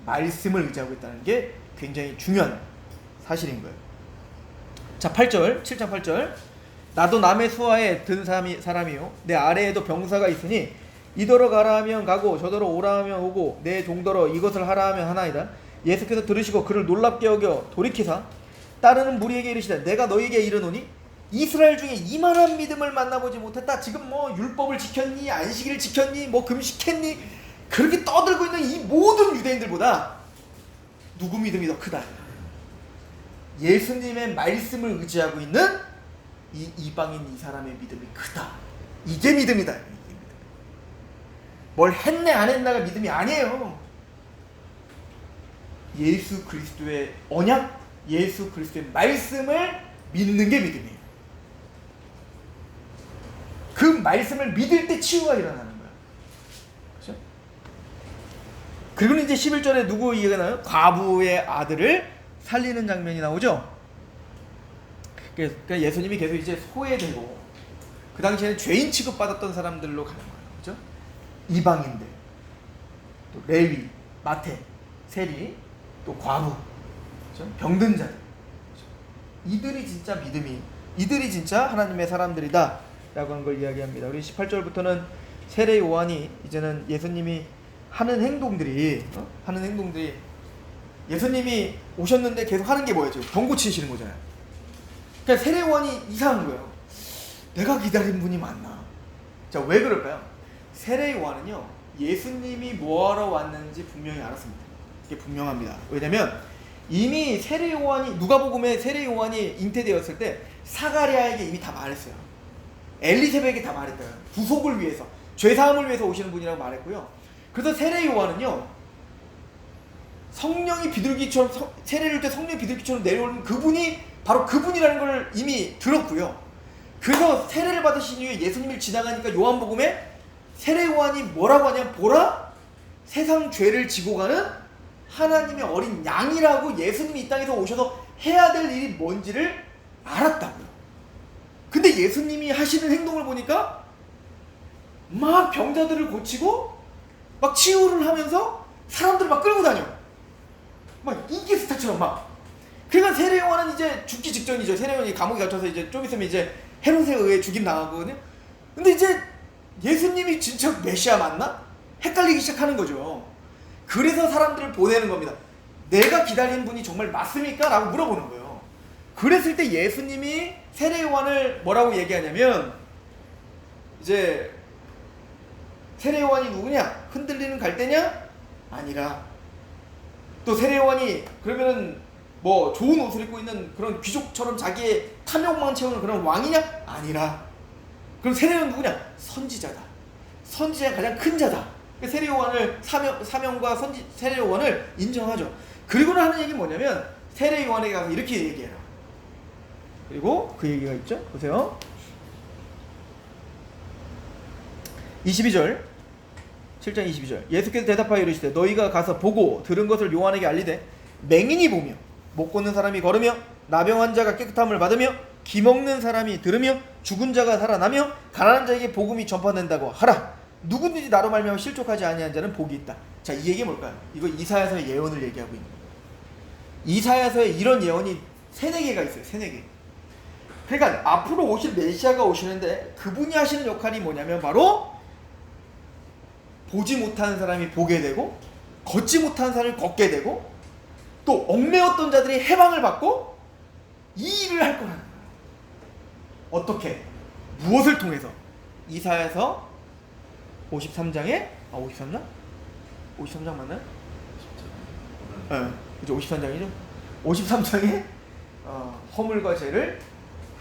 S1: 말씀을 의지하고 있다는 게 굉장히 중요한 사실인 거예요. 자, 8절, 7장 8절. 나도 남의 수하에 든 사람이요, 내 아래에도 병사가 있으니 이더러 가라 하면 가고 저더러 오라 하면 오고 내 종더러 이것을 하라 하면 하나이다. 예수께서 들으시고 그를 놀랍게 여겨 돌이키사 따르는 무리에게 이르시되, 내가 너희에게 이르노니 이스라엘 중에 이만한 믿음을 만나보지 못했다. 지금 뭐 율법을 지켰니, 안식일을 지켰니, 뭐 금식했니, 그렇게 떠들고 있는 이 모든 유대인들보다 누구 믿음이 더 크다? 예수님의 말씀을 의지하고 있는 이 이방인 이 사람의 믿음이 크다. 이게 믿음이다. 뭘 했네 안 했나가 믿음이 아니에요. 예수 그리스도의 언약, 예수 그리스도의 말씀을 믿는 게 믿음이에요. 그 말씀을 믿을 때 치유가 일어나는 거야. 그렇죠? 그리고 이제 11절에 누구 얘기가 나요? 과부의 아들을 살리는 장면이 나오죠. 그러니까 예수님이 계속 이제 소외되고, 그 당시에는 죄인 취급받았던 사람들로 가는 거예요. 그렇죠? 이방인들, 또 레위, 마태, 세리, 또 과부, 그렇죠? 병든 자들, 그렇죠? 이들이 진짜 믿음이, 이들이 진짜 하나님의 사람들이다 라고 하는 걸 이야기합니다. 우리 18절부터는 세례 요한이 이제는 예수님이 하는 행동들이 예수님이 오셨는데 계속 하는 게 뭐였죠? 병 고치시는 거잖아요. 그러니까 세례 요한이 이상한 거예요. 내가 기다린 분이 맞나? 자, 왜 그럴까요? 세례 요한은요, 예수님이 뭐하러 왔는지 분명히 알았습니다. 이게 분명합니다. 왜냐면 이미 세례 요한이, 누가복음에 세례 요한이 잉태되었을 때 사가랴에게 이미 다 말했어요. 엘리세벳에게 다 말했어요. 구속을 위해서, 죄사함을 위해서 오시는 분이라고 말했고요. 그래서 세례 요한은요, 성령이 비둘기처럼, 세례를 때 성령이 비둘기처럼 내려오는 그분이 바로 그분이라는 걸 이미 들었고요. 그래서 세례를 받으신 이후에 예수님을 지나가니까 요한복음에 세례 요한이 뭐라고 하냐면, 보라, 세상 죄를 지고 가는 하나님의 어린 양이라고 예수님이 이 땅에서 오셔서 해야 될 일이 뭔지를 알았다고요. 근데 예수님이 하시는 행동을 보니까 막 병자들을 고치고 막 치유를 하면서 사람들을 막 끌고 다녀. 막 인기 스타처럼 막. 그러니까 세례 요한은 이제 죽기 직전이죠. 세례 요한이 감옥에 갇혀서 이제 좀 있으면 이제 헤롯에 의해 죽임 당하거든요. 근데 이제 예수님이 진짜 메시아 맞나? 헷갈리기 시작하는 거죠. 그래서 사람들을 보내는 겁니다. 내가 기다리는 분이 정말 맞습니까? 라고 물어보는 거예요. 그랬을 때 예수님이 세례 요한을 뭐라고 얘기하냐면, 이제 세례 요한이 누구냐? 흔들리는 갈대냐? 아니라. 또 세례 요한이 그러면은 뭐 좋은 옷을 입고 있는 그런 귀족처럼 자기의 탐욕만 채우는 그런 왕이냐? 아니라. 그럼 세례 요한은 누구냐? 선지자다. 선지자의 가장 큰 자다. 세례 요한을 사명과 세례 요한을 인정하죠. 그리고는 하는 얘기 뭐냐면 세례 요한에게 가서 이렇게 얘기해라. 그리고 그 얘기가 있죠. 보세요. 22절 7장 22절 예수께서 대답하여 이르시되 너희가 가서 보고 들은 것을 요한에게 알리되 맹인이 보며 못 걷는 사람이 걸으며 나병 환자가 깨끗함을 받으며 기 먹는 사람이 들으며 죽은 자가 살아나며 가난한 자에게 복음이 전파된다고 하라. 누구든지 나로 말미암아 실족하지 아니한 자는 복이 있다. 자, 이 얘기 뭘까요? 이거 이사야서의 예언을 얘기하고 있는 거예요. 이사야서에 이런 예언이 3-4개가 있어요. 3-4개. 그러니까 앞으로 오실 메시아가 오시는데 그분이 하시는 역할이 뭐냐면 바로 보지 못하는 사람이 보게 되고 걷지 못하는 사람이 걷게 되고 또 얽매였던 자들이 해방을 받고 이 일을 할 거라는 거예요. 어떻게? 무엇을 통해서? 이사야서 53장에 53장? 53장 맞나요? 네, 이제 53장이죠. 53장에 허물과 죄를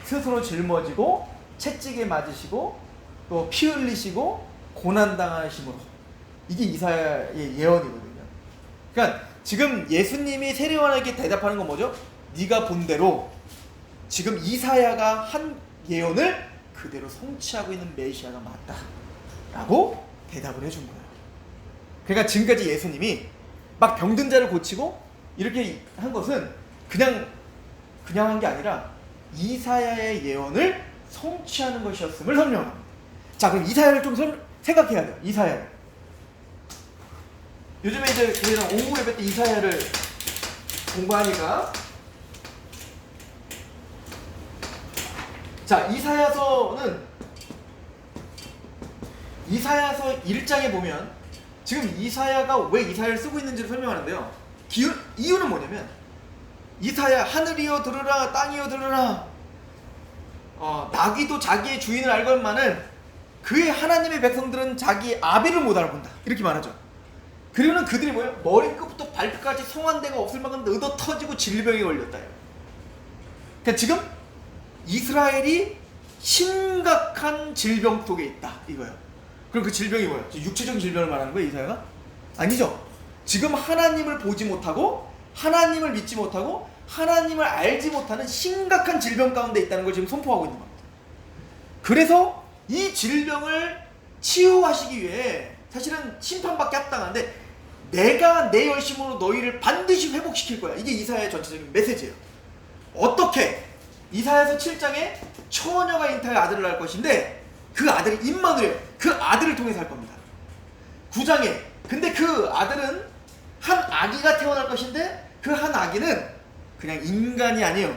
S1: 스스로 짊어지고 채찍에 맞으시고 또 피 흘리시고 고난당하심으로, 이게 이사야의 예언이거든요. 그러니까 지금 예수님이 세례 요한에게 대답하는 건 뭐죠? 네가 본 대로 지금 이사야가 한 예언을 그대로 성취하고 있는 메시아가 맞다 라고 대답을 해준 거예요. 그러니까 지금까지 예수님이 막 병든 자를 고치고 이렇게 한 것은 그냥 한 게 아니라 이사야의 예언을 성취하는 것이었음을 설명합니다. 자, 그럼 이사야를 좀 생각해야 돼요. 이사야를. 요즘에 이제 저희는 오후 예배 때 이사야를 공부하니까, 자, 이사야서 1장에 보면 지금 이사야가 왜 이사야를 쓰고 있는지를 설명하는데요. 이유는 뭐냐면 이사야 하늘이여 들으라 땅이여 들으라 나귀도 자기의 주인을 알건만은 그의 하나님의 백성들은 자기 아비를 못 알아본다 이렇게 말하죠. 그리고는 그들이 뭐예요? 머리끝부터 발끝까지 성한 데가 없을 만큼 의도 터지고 질병에 걸렸다. 그러니까 지금 이스라엘이 심각한 질병 속에 있다 이거예요. 그럼 그 질병이 뭐예요? 육체적인 질병을 말하는 거예요 이사야가? 아니죠. 지금 하나님을 보지 못하고 하나님을 믿지 못하고 하나님을 알지 못하는 심각한 질병 가운데 있다는 걸 지금 선포하고 있는 겁니다. 그래서 이 질병을 치유하시기 위해 사실은 심판밖에 합당한데 내가 내 열심으로 너희를 반드시 회복시킬 거야. 이게 이사야의 전체적인 메시지예요. 어떻게? 이사야서 7장에 처녀가 잉타의 아들을 낳을 것인데 그 아들이 임마누엘, 그 아들을 통해서 할 겁니다. 9장에 근데 그 아들은 한 아기가 태어날 것인데 그 한 아기는 그냥 인간이 아니에요.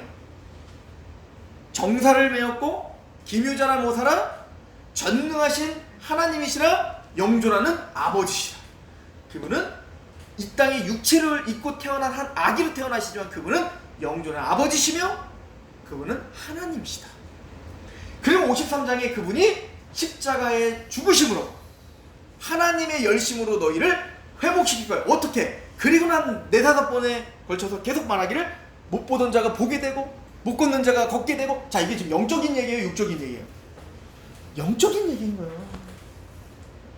S1: 정사를 메었고 기묘자나 모사라 전능하신 하나님이시라 영존하는 아버지시라. 그분은 이 땅에 육체를 입고 태어난 한 아기로 태어나시지만 그분은 영존한 아버지시며 그분은 하나님이시다. 그리고 53장에 그분이 십자가의 죽으심으로 하나님의 열심으로 너희를 회복시킬 거야. 어떻게? 그리고 한 4-5번에 걸쳐서 계속 말하기를 못 보던 자가 보게 되고 못 걷는 자가 걷게 되고. 자, 이게 지금 영적인 얘기예요, 육적인 얘기예요? 영적인 얘기인 거예요.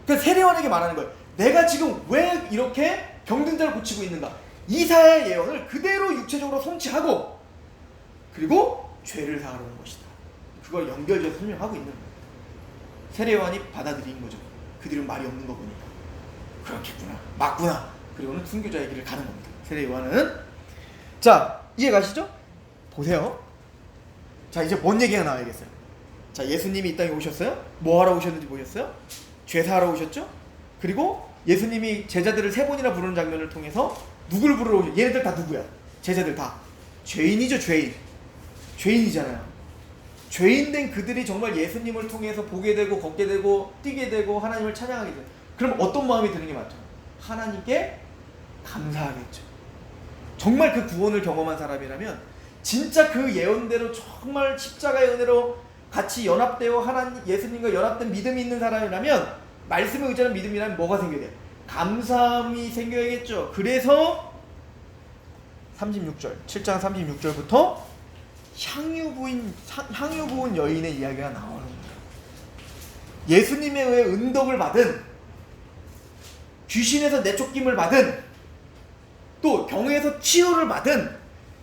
S1: 그러니까 세례 요한에게 말하는 거예요. 내가 지금 왜 이렇게 병든 자를 고치고 있는가? 이사야의 예언을 그대로 육체적으로 성취하고 그리고 죄를 사하려는 것이다. 그걸 연결해서 설명하고 있는 거예요. 세례 요한이 받아들인 거죠. 그들은 말이 없는 거 보니까 그렇겠구나, 맞구나. 그리고는 순교자의 길을 가는 겁니다. 세례 요한은. 자, 이해 가시죠? 보세요. 자, 이제 뭔 얘기가 나와야겠어요. 자, 예수님이 이 땅에 오셨어요. 뭐 하러 오셨는지 보셨어요? 죄사하러 오셨죠? 그리고 예수님이 제자들을 3번이나 부르는 장면을 통해서 누굴 부르러 오셨어요? 얘네들 다 누구야? 제자들 다 죄인이죠. 죄인이잖아요. 죄인된 그들이 정말 예수님을 통해서 보게 되고 걷게 되고 뛰게 되고 하나님을 찬양하게 돼요. 그럼 어떤 마음이 드는 게 맞죠? 하나님께 감사하겠죠. 정말 그 구원을 경험한 사람이라면 진짜 그 예언대로 정말 십자가의 은혜로 같이 연합되어 하나님 예수님과 연합된 믿음이 있는 사람이라면, 말씀에 의지하는 믿음이라면 뭐가 생겨야 돼요? 감사함이 생겨야겠죠. 그래서 36절 7장 36절부터 향유 부은 여인의 이야기가 나오는 거예요. 예수님에 의해 은덕을 받은, 귀신에서 내쫓김을 받은, 또 병에서 치유를 받은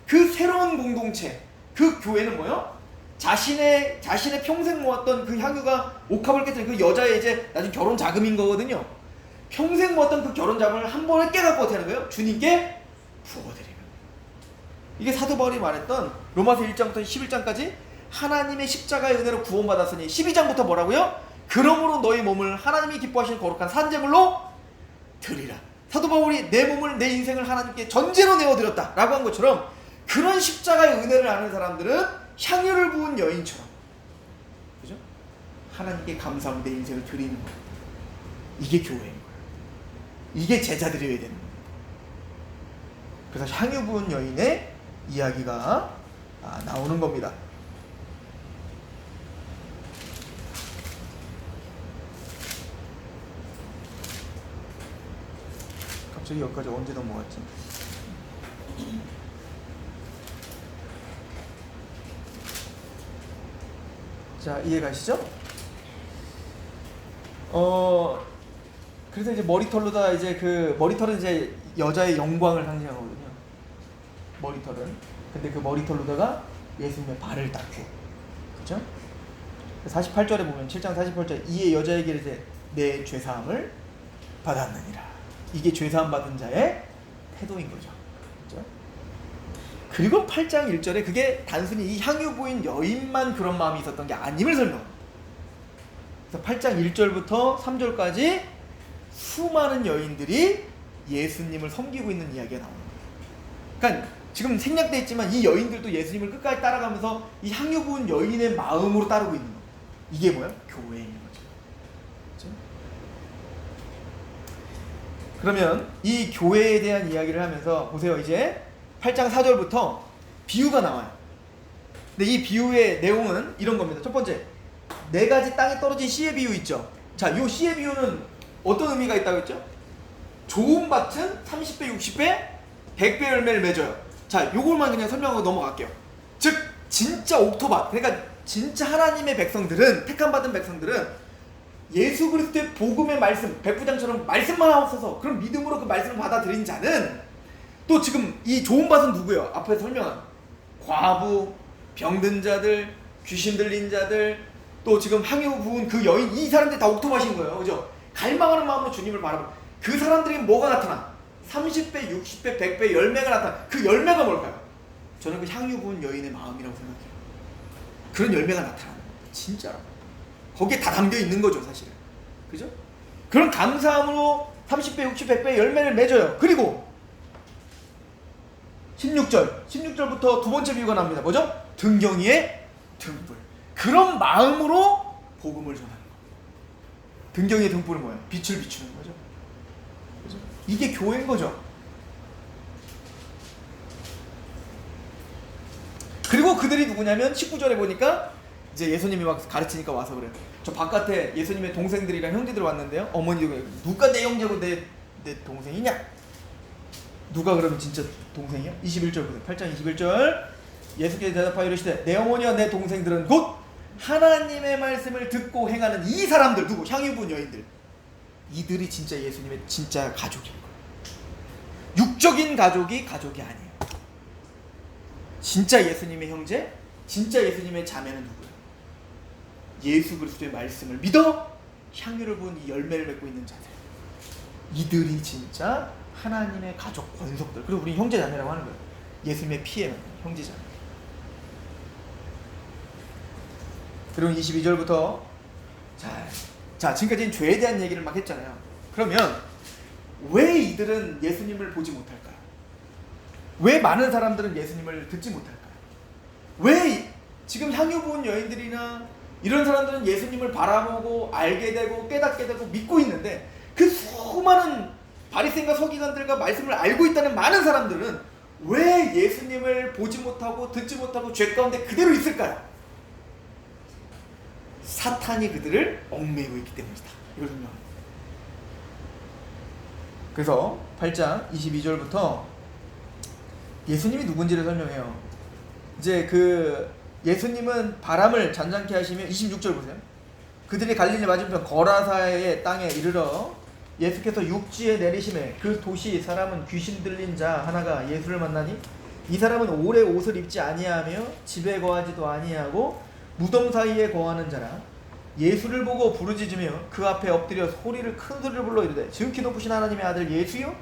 S1: 그 새로운 공동체, 그 교회는 뭐요? 자신의 평생 모았던 그 향유가 옥합을 깨뜨린 그 여자의 이제 나중에 결혼 자금인 거거든요. 평생 모았던 그 결혼 자금을 한 번에 깨갖고 어떻게 하는 거예요? 주님께 부어드리는. 이게 사도 바울이 말했던 로마서 1장부터 11장까지 하나님의 십자가의 은혜로 구원받았으니, 12장부터 뭐라고요? 그러므로 너희 몸을 하나님이 기뻐하시는 거룩한 산제물로 드리라. 사도 바울이 내 몸을, 내 인생을 하나님께 전제로 내어드렸다 라고 한 것처럼, 그런 십자가의 은혜를 아는 사람들은 향유를 부은 여인처럼, 그죠? 하나님께 감사하고 내 인생을 드리는 거예요. 이게 교회인 거예요. 이게 제자들이어야 되는 거예요. 그래서 향유 부은 여인의 이야기가 나오는 겁니다. 갑자기 여기까지 언제 넘어갔지? 자, 이해 가시죠? 그래서 이제 머리털로다, 이제 그 머리털은 이제 여자의 영광을 상징하거든요. 머리털은. 근데 그 머리털로다가 예수님의 발을 닦고, 그렇죠? 48절에 보면, 7장 48절, 이에 여자에게 이제 내 죄사함을 받았느니라. 이게 죄사함 받은 자의 태도인 거죠. 그렇죠? 그리고 8장 1절에 그게 단순히 이 향유 부인 여인만 그런 마음이 있었던 게 아님을 설명합니다. 그래서 8장 1절부터 3절까지 수많은 여인들이 예수님을 섬기고 있는 이야기가 나옵니다. 그러니까 지금 생략되어 있지만 이 여인들도 예수님을 끝까지 따라가면서 이 향유 부은 여인의 마음으로 따르고 있는 겁니다. 이게 뭐야? 교회인 거죠. 그렇죠? 그러면 이 교회에 대한 이야기를 하면서 보세요. 이제 8장 4절부터 비유가 나와요. 근데 이 비유의 내용은 이런 겁니다. 첫 번째, 4가지 땅에 떨어진 씨의 비유 있죠. 자, 이 씨의 비유는 어떤 의미가 있다고 했죠? 좋은 밭은 30배, 60배, 100배 열매를 맺어요. 자, 요걸만 그냥 설명하고 넘어갈게요. 즉, 진짜 옥토밭, 그러니까 진짜 하나님의 백성들은, 택함받은 백성들은 예수 그리스도의 복음의 말씀, 백부장처럼 말씀만 하옵소서, 그런 믿음으로 그 말씀을 받아들인 자는, 또 지금 이 좋은 밭은 누구예요? 앞에서 설명한 과부, 병든 자들, 귀신 들린 자들, 또 지금 향유 부은 그 여인, 이 사람들이 다 옥토밭인 거예요. 그죠? 갈망하는 마음으로 주님을 바라보고, 그 사람들에게 뭐가 나타나? 30배, 60배, 100배 열매가 나타나. 그 열매가 뭘까요? 저는 그 향유 부은 여인의 마음이라고 생각해요. 그런 열매가 나타나는 거예요. 진짜로. 거기에 다 담겨 있는 거죠, 사실은. 그죠? 그런 감사함으로 30배, 60배, 100배 열매를 맺어요. 그리고 16절부터 두 번째 비유가 납니다. 뭐죠? 등경이의 등불. 그런 마음으로 복음을 전하는 거예요. 등경이의 등불은 뭐예요? 빛을 비추는 거죠. 그죠? 이게 교회인 거죠. 그리고 그들이 누구냐면 19절에 보니까 이제 예수님이 막 가르치니까 와서 그래요. 저 바깥에 예수님의 동생들이랑 형제들 왔는데요. 어머니도 누가 내 형제고 내 동생이냐? 누가 그러면 진짜 동생이야? 21절 보세요. 8장 21절. 예수께서 대답하여 이르시되 내 어머니와 내 동생들은 곧 하나님의 말씀을 듣고 행하는 이 사람들. 누구? 향유 부은 여인들. 이들이 진짜 예수님의 진짜 가족인 거예요. 육적인 가족이 가족이 아니에요. 진짜 예수님의 형제, 진짜 예수님의 자매는 누구예요? 예수 그리스도의 말씀을 믿어 향유를 부은 이 열매를 맺고 있는 자들. 이들이 진짜 하나님의 가족 권속들. 그리고 우리 형제 자매라고 하는 거예요. 예수님의 피에 형제 자매. 그리고 22절부터 자 지금까지는 죄에 대한 얘기를 막 했잖아요. 그러면 왜 이들은 예수님을 보지 못할까요? 왜 많은 사람들은 예수님을 듣지 못할까요? 왜 지금 향유 부은 여인들이나 이런 사람들은 예수님을 바라보고 알게 되고 깨닫게 되고 믿고 있는데, 그 수많은 바리새인과 서기관들과 말씀을 알고 있다는 많은 사람들은 왜 예수님을 보지 못하고 듣지 못하고 죄 가운데 그대로 있을까요? 사탄이 그들을 얽매이고 있기 때문이다. 이걸 설명합니다. 그래서 8장 22절부터 예수님이 누군지를 설명해요. 이제 그 예수님은 바람을 잔잔케 하시며, 26절 보세요. 그들이 갈릴리 맞은편 거라사의 땅에 이르러 예수께서 육지에 내리심에 그 도시 사람은 귀신 들린 자 하나가 예수를 만나니 이 사람은 오래 옷을 입지 아니하며 집에 거하지도 아니하고 무덤 사이에 거하는 자라. 예수를 보고 부르짖으며 그 앞에 엎드려 소리를 큰 소리를 불러 이르되 지극히 높으신 하나님의 아들 예수여,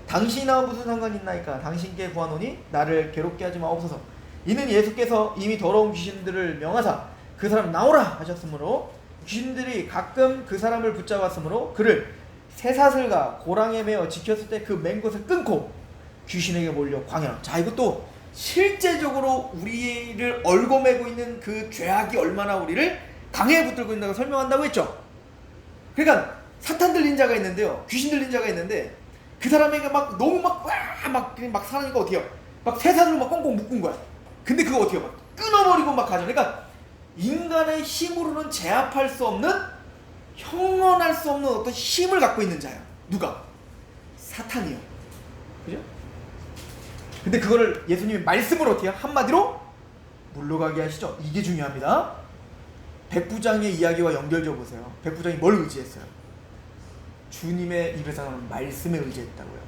S1: 당신이 나와 무슨 상관이 있나이까? 당신께 구하노니 나를 괴롭게 하지 마옵소서. 이는 예수께서 이미 더러운 귀신들을 명하사 그 사람 나오라 하셨으므로 귀신들이 가끔 그 사람을 붙잡았으므로 그를 쇠사슬과 고랑에 매어 지켰을 때 그 맨 것을 끊고 귀신에게 몰려 광야로. 자, 이것도 실제적으로 우리를 얽어매고 있는 그 죄악이 얼마나 우리를 강에 붙들고 있다고 설명한다고 했죠. 그러니까 사탄 들린 자가 있는데요, 귀신 들린 자가 있는데 그 사람에게 막 너무 막 사라니까 어떻게 해요? 막 쇠사슬로 막 꽁꽁 묶은 거야. 근데 그거 어떻게 해요? 막 끊어버리고 막 가죠. 그러니까 인간의 힘으로는 제압할 수 없는, 형언할 수 없는 어떤 힘을 갖고 있는 자야. 누가? 사탄이요. 그죠? 근데 그거를 예수님이 말씀으로 어떻게 해요? 한마디로 물러가게 하시죠. 이게 중요합니다. 백부장의 이야기와 연결져 보세요. 백부장이 뭘 의지했어요? 주님의 입에서 나오는 말씀에 의지했다고요.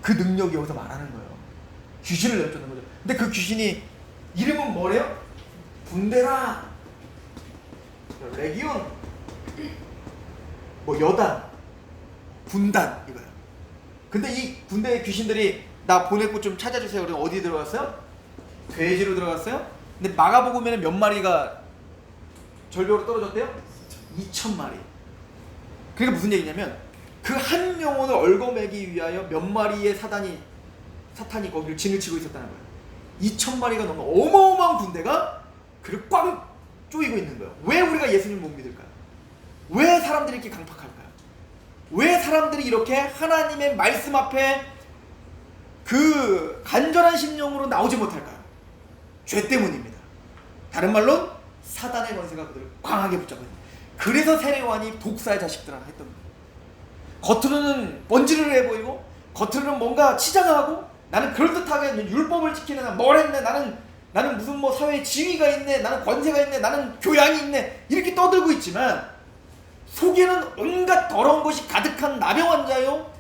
S1: 그 능력이 여기서 말하는 거예요. 귀신을 내쫓는 거죠. 근데 그 귀신이 이름은 뭐래요? 군대라, 레기온, 뭐 여단, 군단 이거예요. 근데 이 군대의 귀신들이 나 보낼 곳 좀 찾아주세요. 그래서 어디 들어갔어요? 돼지로 들어갔어요. 근데 마가복음에는 몇 마리가 절벽으로 떨어졌대요? 2,000마리. 그러니까 무슨 얘기냐면 그 한 영혼을 얽어매기 위하여 몇 마리의 사탄이 거기를 진을 치고 있었다는 거예요. 2,000마리가 넘는 어마어마한 군대가 그를 꽉 조이고 있는 거예요. 왜 우리가 예수님을 못 믿을까요? 왜 사람들이 이렇게 강팍할까요? 왜 사람들이 이렇게 하나님의 말씀 앞에 그 간절한 심령으로 나오지 못할까요? 죄 때문입니다. 다른 말로 사단의 권세가 그들을 강하게 붙잡아요. 그래서 세례요한이 독사의 자식들아 했던 거예요. 겉으로는 번지르르해 보이고 겉으로는 뭔가 치장하고 나는 그럴듯하게 율법을 지키네, 뭘 했네, 나는 무슨 뭐 사회에 지위가 있네, 나는 권세가 있네, 나는 교양이 있네, 이렇게 떠들고 있지만 속에는 온갖 더러운 것이 가득한 나병 환자요,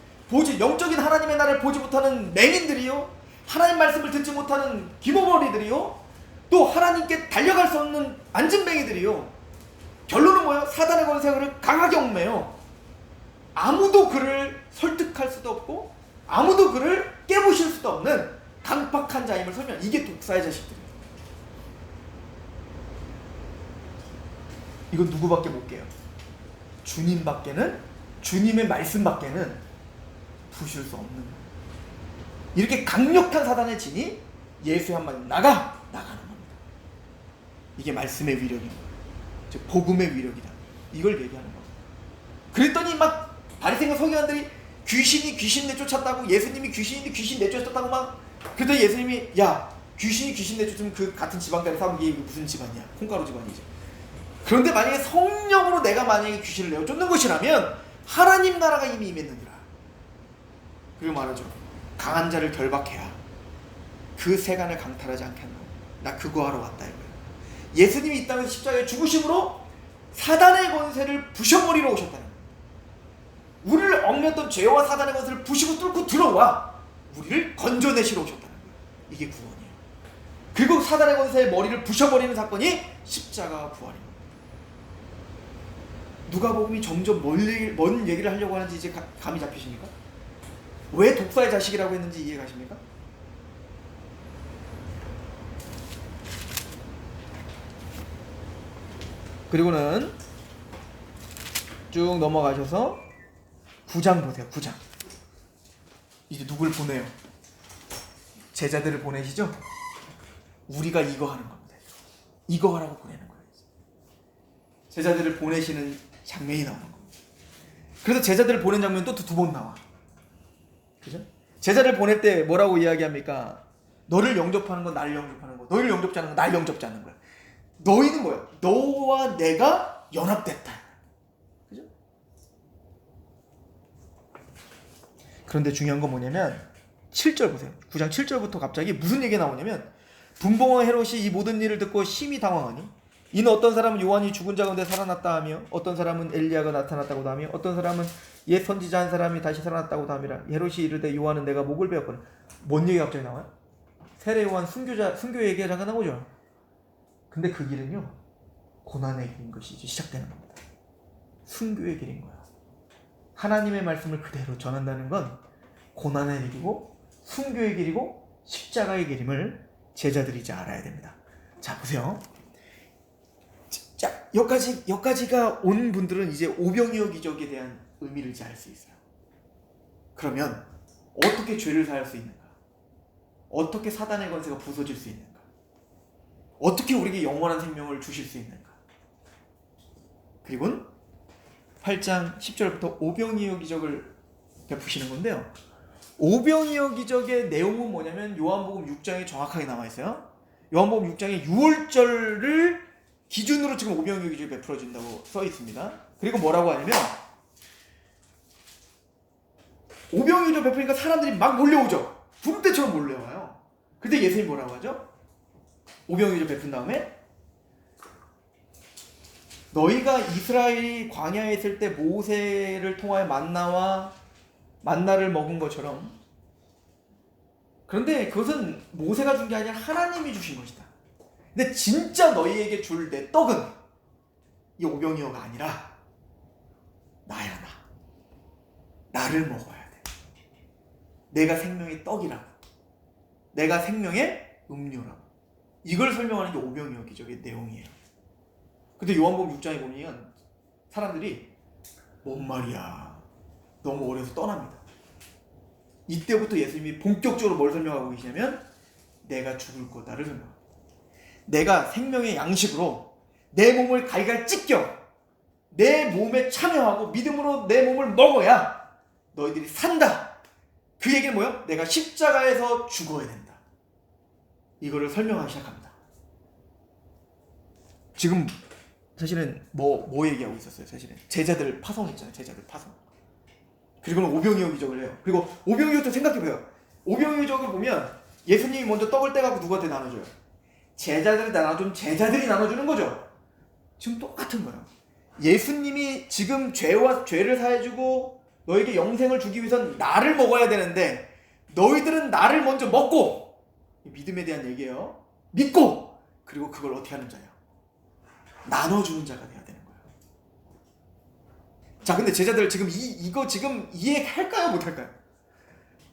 S1: 영적인 하나님의 나라를 보지 못하는 맹인들이요, 하나님 말씀을 듣지 못하는 기모머리들이요, 또 하나님께 달려갈 수 없는 안진뱅이들이요. 결론은 뭐예요? 사단의 권세를 강하게 얽매요. 아무도 그를 설득할 수도 없고 아무도 그를 깨부실 수도 없는 강팍한 자임을 설명. 이게 독사의 자식들이에요. 이건 누구밖에 못 깨요? 주님밖에는, 주님의 말씀밖에는 부실 수 없는 거예요. 이렇게 강력한 사단의 진이 예수의 한마디 나가는 겁니다. 이게 말씀의 위력입니다. 즉 복음의 위력이다. 이걸 얘기하는 거예요. 그랬더니 막 바리새인과 서기관들이 귀신 내쫓았다고, 예수님이 귀신인데 귀신 내쫓았다고 막. 그랬더니 예수님이 야, 귀신 내쫓으면 그 같은 집안까지 싸우면 이게 무슨 집안이야? 콩가루 집안이지. 그런데 만약에 성령으로 내가 만약에 귀신을 내쫓는 것이라면 하나님 나라가 이미 임했느니라. 그리고 말하죠. 강한 자를 결박해야 그 세간을 강탈하지 않겠나. 나 그거 하러 왔다 이거예요. 예수님이 이 땅에서 십자가에 죽으심으로 사단의 권세를 부셔버리러 오셨다는 거예요. 우리를 얽매던 죄와 사단의 권세를 부시고 뚫고 들어와 우리를 건져내시러 오셨다는 거예요. 이게 구원이에요. 그리고 사단의 권세의 머리를 부셔버리는 사건이 십자가 부활입니다. 누가복음이 점점 뭔 얘기를 하려고 하는지 이제 감이 잡히십니까? 왜 독사의 자식이라고 했는지 이해가십니까? 그리고는 쭉 넘어가셔서 9장 보세요. 9장. 이제 누굴 보내요? 제자들을 보내시죠? 우리가 이거 하는 겁니다. 이거 하라고 보내는 거예요. 제자들을 보내시는 장면이 나오는 겁니다. 그래서 제자들을 보낸 장면 또 두 번 나와. 그죠? 제자를 보낼 때 뭐라고 이야기합니까? 너를 영접하는 건 나를 영접하는 거, 너희를 영접지 않는 건 나를 영접지 않는 거야. 너희는 뭐야? 너와 내가 연합됐다. 그죠? 그런데 중요한 건 뭐냐면 7절 보세요. 9장 7절부터 갑자기 무슨 얘기가 나오냐면 분봉왕 헤롯이 이 모든 일을 듣고 심히 당황하니 이는 어떤 사람은 요한이 죽은 자 가운데 살아났다 하며 어떤 사람은 엘리야가 나타났다고도 하며 어떤 사람은 옛 선지자 한 사람이 다시 살아났다고도 함이라. 헤롯이 이르되 요한은 내가 목을 베었거든. 뭔 얘기가 갑자기 나와요? 세례 요한 순교 얘기가 잠깐 나오죠. 근데 그 길은요, 고난의 길인 것이 이제 시작되는 겁니다. 순교의 길인 거야. 하나님의 말씀을 그대로 전한다는 건 고난의 길이고 순교의 길이고 십자가의 길임을 제자들이 이제 알아야 됩니다. 자, 보세요. 자, 여기까지가 온 분들은 이제 오병이어 기적에 대한 의미를 이제 알 수 있어요. 그러면 어떻게 죄를 사할 수 있는가? 어떻게 사단의 권세가 부서질 수 있는가? 어떻게 우리에게 영원한 생명을 주실 수 있는가? 그리고 8장 10절부터 오병이어 기적을 베푸시는 건데요. 오병이어 기적의 내용은 뭐냐면 요한복음 6장에 정확하게 나와 있어요. 요한복음 6장에 6월절을 기준으로 지금 오병이어 기적이 베풀어진다고 써 있습니다. 그리고 뭐라고 하냐면 오병이어 기적 베푸니까 사람들이 막 몰려오죠. 구름대처럼 몰려와요. 근데 예수님이 뭐라고 하죠? 오병이어 기적 베푼 다음에 너희가 이스라엘이 광야에 있을 때 모세를 통하여 만나를 먹은 것처럼, 그런데 그것은 모세가 준 게 아니라 하나님이 주신 것이다. 근데 진짜 너희에게 줄 내 떡은 이 오병이어가 아니라 나야. 나를 먹어야 돼. 내가 생명의 떡이라고, 내가 생명의 음료라고. 이걸 설명하는 게 오병이어 기적의 내용이에요. 근데 요한복음 6장에 보면 사람들이 뭔 말이야, 너무 어려서 떠납니다. 이때부터 예수님이 본격적으로 뭘 설명하고 계시냐면 내가 죽을 거다를 설명합니다. 내가 생명의 양식으로 내 몸을 갈갈 찢겨 내 몸에 참여하고 믿음으로 내 몸을 먹어야 너희들이 산다. 그 얘기는 뭐예요? 내가 십자가에서 죽어야 된다. 이거를 설명하기 시작합니다. 지금 사실은 뭐 얘기하고 있었어요? 사실은 제자들 파송했잖아요. 제자들 파송. 그리고는 오병이어 기적을 해요. 그리고 오병이어 기적 생각해봐요. 오병이어 기적을 보면 예수님이 먼저 떡을 떼갖고 누구한테 나눠줘요? 제자들이 나눠주는 거죠. 지금 똑같은 거예요. 예수님이 지금 죄를 사해주고 너에게 영생을 주기 위해선 나를 먹어야 되는데 너희들은 나를 먼저 먹고, 믿음에 대한 얘기예요. 믿고, 그리고 그걸 어떻게 하는 자예요? 나눠주는 자가 돼야 되는 거예요. 자, 근데 제자들 지금 이거 지금 이해할까요? 못할까요?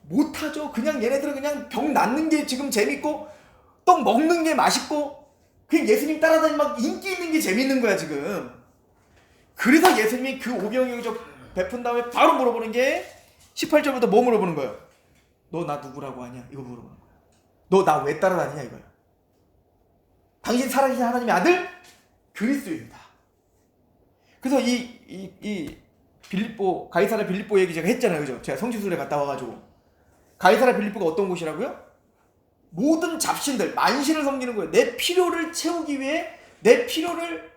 S1: 못하죠. 그냥 얘네들은 그냥 병 낫는 게 지금 재밌고 떡 먹는 게 맛있고 그냥 예수님 따라다니면 막 인기 있는 게 재밌는 거야 지금. 그래서 예수님이 그 오병이어 기적 베푼 다음에 바로 물어보는 게 18절부터 뭐 물어보는 거예요? 너 나 누구라고 하냐? 이거 물어보는 거예요. 너 나 왜 따라다니냐 이거예요. 당신 살아계신 하나님의 아들 그리스도입니다. 그래서 이 가이사랴 빌립보 얘기 제가 했잖아요. 그죠? 제가 성지순례 갔다 와가지고 가이사랴 빌립보가 어떤 곳이라고요? 모든 잡신들, 만신을 섬기는 거예요. 내 필요를 채우기 위해, 내 필요를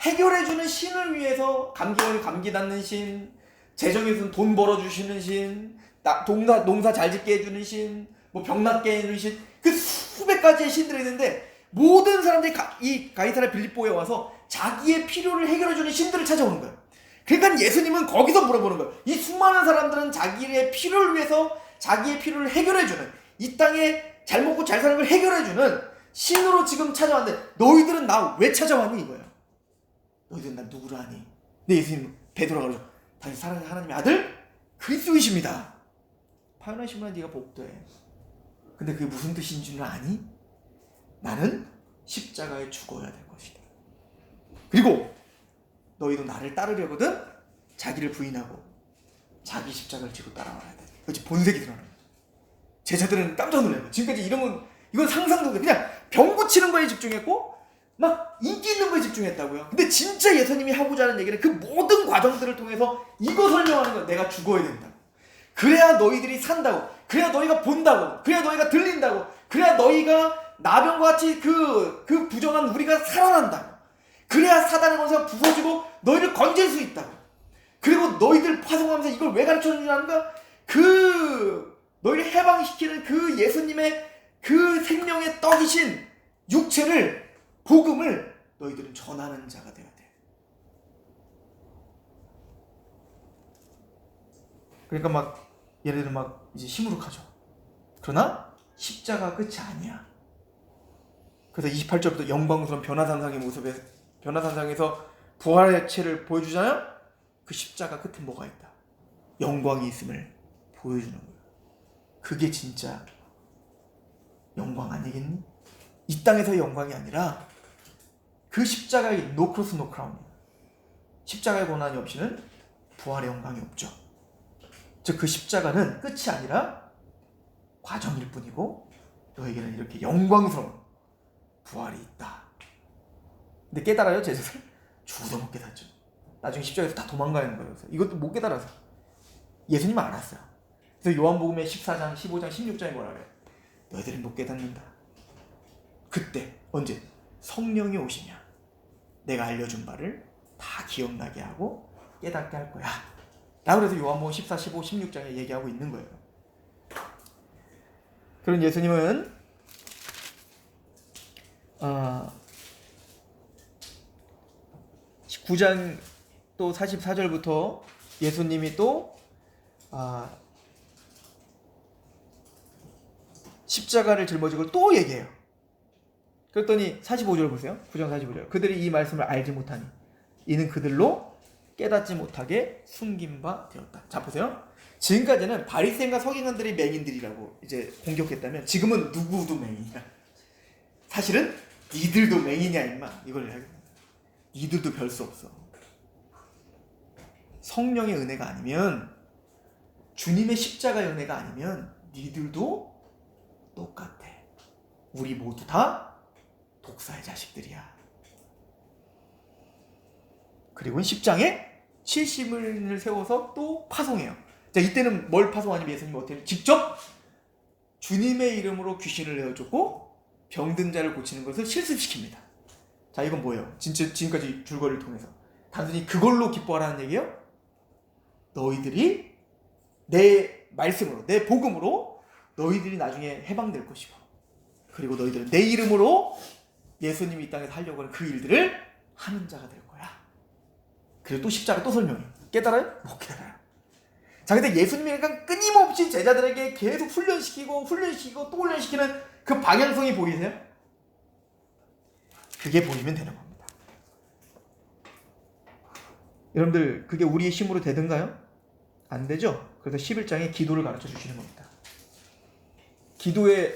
S1: 해결해주는 신을 위해서 감기 낫는 신, 재정에서는 돈 벌어주시는 신, 농사 잘 짓게 해주는 신, 뭐 병 낫게 해주는 신, 그 수백 가지의 신들이 있는데 모든 사람들이 이 가이사랴 빌립보에 와서 자기의 필요를 해결해주는 신들을 찾아오는 거예요. 그러니까 예수님은 거기서 물어보는 거예요. 이 수많은 사람들은 자기의 필요를 위해서 자기의 필요를 해결해주는, 이 땅에 잘 먹고 잘 사는 걸 해결해주는 신으로 지금 찾아왔는데 너희들은 나 왜 찾아왔니 이거예요. 너희들은 나 누구라 하니? 근데 예수님 베드로가 그러죠. 당신 사랑하는 하나님의 아들 그리스도이십니다. 파요나신 분은 네가 복돼. 근데 그게 무슨 뜻인 줄 아니? 나는 십자가에 죽어야 될 것이다. 그리고 너희도 나를 따르려거든 자기를 부인하고 자기 십자가를 지고 따라와야 돼. 그렇지, 본색이 드러나는 거야. 제자들은 깜짝 놀라요. 지금까지 이건 상상도 돼. 그냥 병 고치는 거에 집중했고 막 인기 있는 거에 집중했다고요. 근데 진짜 예수님이 하고자 하는 얘기는 그 모든 과정들을 통해서 이거 설명하는 거야. 내가 죽어야 된다고. 그래야 너희들이 산다고. 그래야 너희가 본다고. 그래야 너희가 들린다고. 그래야 너희가 나병과 같이 그 부정한 우리가 살아난다고. 그래야 사단의 권세가 부서지고 너희를 건질 수 있다고. 그리고 너희들 파송하면서 이걸 왜 가르쳐주는 줄 아는가? 너희를 해방시키는 예수님의 생명의 떡이신 육체를, 복음을 너희들은 전하는 자가 되어야 돼. 그러니까 막 예를 들어 막 이제 시무룩하죠. 그러나 십자가 끝이 아니야. 그래서 28절부터 영광스러운 변화산상의 모습에 변화산상에서 부활의 체를 보여주잖아요. 그 십자가 끝에 뭐가 있다. 영광이 있음을 보여주는 거예요. 그게 진짜 영광 아니겠니? 이 땅에서의 영광이 아니라 그 십자가의 노 크로스 노 크라운이에요. 십자가의 고난이 없이는 부활의 영광이 없죠. 즉 그 십자가는 끝이 아니라 과정일 뿐이고 너에게는 이렇게 영광스러운 부활이 있다. 근데 깨달아요, 제자들? 죽어도 못 깨닫죠. 나중에 십자가에서 다 도망가는 거예요. 이것도 못 깨달아서 예수님은 알았어요. 그래서 요한복음의 14장, 15장, 16장에 뭐라 그래요? 너희들은 못 깨닫는다. 그때 언제? 성령이 오시면 내가 알려준 바를 다 기억나게 하고 깨닫게 할 거야. 라고 그래서 요한복음 14, 15, 16장에 얘기하고 있는 거예요. 그런 예수님은 19장 또 44절부터 예수님이 또 십자가를 짊어지고 걸 또 얘기해요. 그랬더니 45절 보세요. 9장 45절. 그들이 이 말씀을 알지 못하니 이는 그들로 깨닫지 못하게 숨긴 바 되었다. 자 보세요. 지금까지는 바리새인과 서기관들이 맹인들이라고 이제 공격했다면 지금은 누구도 맹인이야. 사실은 니들도 맹인이야 임마. 이걸 이야기합니다. 니들도 별 수 없어. 성령의 은혜가 아니면 주님의 십자가의 은혜가 아니면 니들도 똑같아. 우리 모두 다 독사의 자식들이야. 그리고 10장에 70인을 세워서 또 파송해요. 자, 이때는 뭘 파송하냐면 예수님이 어떻게 직접 주님의 이름으로 귀신을 내어줬고 병든 자를 고치는 것을 실습시킵니다. 자, 이건 뭐예요? 진짜 지금까지 줄거리를 통해서 단순히 그걸로 기뻐하라는 얘기예요? 너희들이 내 말씀으로, 내 복음으로 너희들이 나중에 해방될 것이고, 그리고 너희들은 내 이름으로 예수님이 이 땅에서 하려고 하는 그 일들을 하는 자가 될 거야. 그리고 또 십자가 또 설명해. 깨달아요? 못 깨달아요. 자, 근데 예수님이 약간 끊임없이 제자들에게 계속 훈련시키고 또 훈련시키는 그 방향성이 보이세요? 그게 보이면 되는 겁니다. 여러분들, 그게 우리의 힘으로 되든가요? 안 되죠? 그래서 11장에 기도를 가르쳐 주시는 겁니다. 기도에,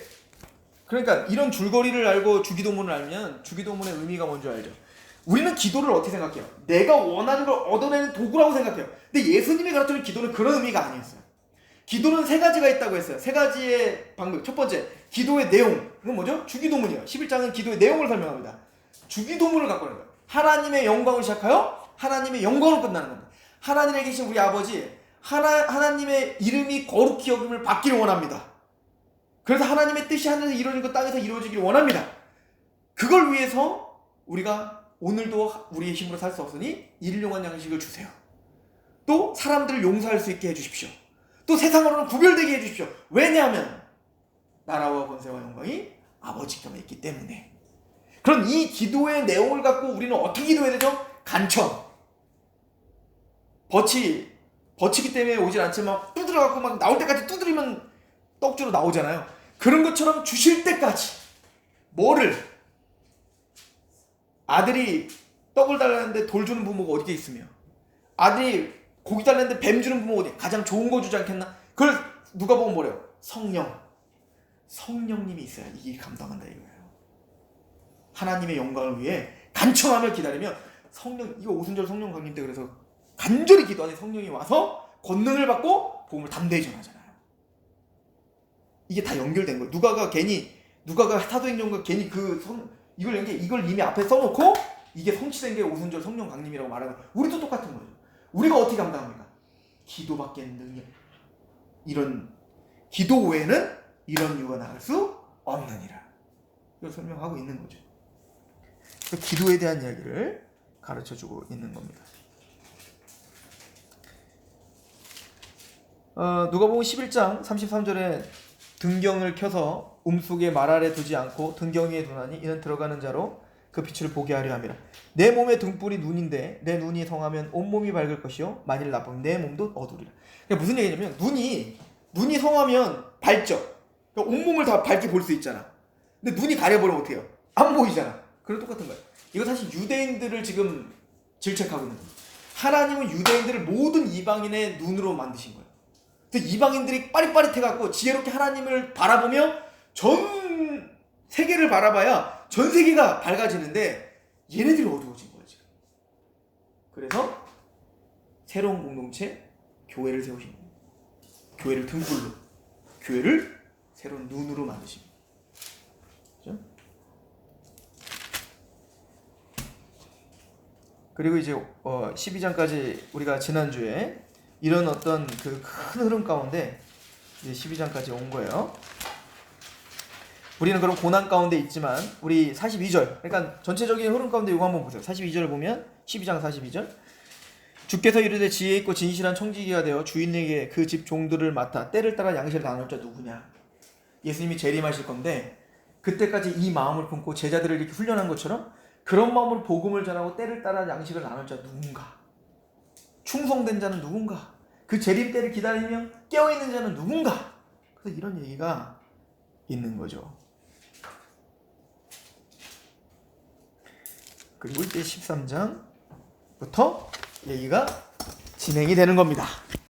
S1: 그러니까 이런 줄거리를 알고 주기도문을 알면 주기도문의 의미가 뭔지 알죠? 우리는 기도를 어떻게 생각해요? 내가 원하는 걸 얻어내는 도구라고 생각해요. 근데 예수님이 가르치는 기도는 그런 의미가 아니었어요. 기도는 세 가지가 있다고 했어요. 세 가지의 방법. 첫 번째, 기도의 내용. 그건 뭐죠? 주기도문이에요. 11장은 기도의 내용을 설명합니다. 주기도문을 갖고 있는 거예요. 하나님의 영광을 시작하여 하나님의 영광으로 끝나는 겁니다. 하나님에 계신 우리 아버지, 하나님의 이름이 거룩히 여김을 받기를 원합니다. 그래서 하나님의 뜻이 하늘에서 이루어진 것 땅에서 이루어지기를 원합니다. 그걸 위해서 우리가 오늘도 우리의 힘으로 살 수 없으니 일용할 양식을 주세요. 또 사람들을 용서할 수 있게 해주십시오. 또 세상으로는 구별되게 해주십시오. 왜냐하면 나라와 권세와 영광이 아버지께만 있기 때문에. 그럼 이 기도의 내용을 갖고 우리는 어떻게 기도해야 되죠? 간청. 버치기 때문에 오질 않지만 두드려갖고 막 나올 때까지 두드리면 떡주로 나오잖아요. 그런 것처럼 주실 때까지. 뭐를? 아들이 떡을 달라는데 돌 주는 부모가 어디에 있으며, 아들이 고기 달라는데 뱀 주는 부모가 어디? 가장 좋은 거 주지 않겠나? 그걸 누가 보면 뭐래요? 성령님이 있어야 이 일 감당한다 이거예요. 하나님의 영광을 위해 간청하며 기다리며 이거 오순절 성령 강림 때 그래서 간절히 기도하니 성령이 와서 권능을 받고 복음을 담대히 전하잖아요. 이게 다 연결된 거예요. 누가가 사도행전과 괜히 이걸 이미 앞에 써놓고 이게 성취된 게 오순절 성령 강림이라고 말하는 거예요. 우리도 똑같은 거죠. 우리가 어떻게 감당합니까? 기도밖에 능력. 이런 기도 외에는 이런 유가 나갈 수 없느니라. 이걸 설명하고 있는 거죠. 기도에 대한 이야기를 가르쳐주고 있는 겁니다. 누가복음 11장 33절에 등경을 켜서 움속에 말 아래 두지 않고 등경 위에 두나니 이는 들어가는 자로 그 빛을 보게 하려 함이라. 내 몸의 등불이 눈인데 내 눈이 성하면 온몸이 밝을 것이요 만일 나쁘면 내 몸도 어두리라. 그러니까 무슨 얘기냐면 눈이 성하면 밝죠. 그러니까 온몸을 다 밝게 볼 수 있잖아. 근데 눈이 가려버리면 어떡해요? 안 보이잖아. 그런 똑같은 거야. 이거 사실 유대인들을 지금 질책하고 있는 거야. 하나님은 유대인들을 모든 이방인의 눈으로 만드신 거예요. 그래서 이방인들이 빠릿빠릿해갖고 지혜롭게 하나님을 바라보며 전 세계를 바라봐야 전 세계가 밝아지는데 얘네들이 어두워진 거예요 지금. 그래서 새로운 공동체 교회를 세우신 거예요. 교회를 등불로, 교회를 새로운 눈으로 만드신 거예요. 그렇죠? 그리고 이제 12장까지 우리가 지난주에 이런 어떤 그 큰 흐름 가운데 이제 12장까지 온 거예요. 우리는 그런 고난 가운데 있지만 우리 42절, 그러니까 전체적인 흐름 가운데 이거 한번 보세요. 42절을 보면 12장 42절, 주께서 이르되 지혜 있고 진실한 청지기가 되어 주인에게 그 집 종들을 맡아 때를 따라 양식을 나눌 자 누구냐. 예수님이 재림하실 건데 그때까지 이 마음을 품고 제자들을 이렇게 훈련한 것처럼 그런 마음으로 복음을 전하고 때를 따라 양식을 나눌 자 누군가, 충성된 자는 누군가, 그 재림 때를 기다리며 깨어있는 자는 누군가. 그래서 이런 얘기가 있는 거죠. 그리고 이제 13장부터 얘기가 진행이 되는 겁니다.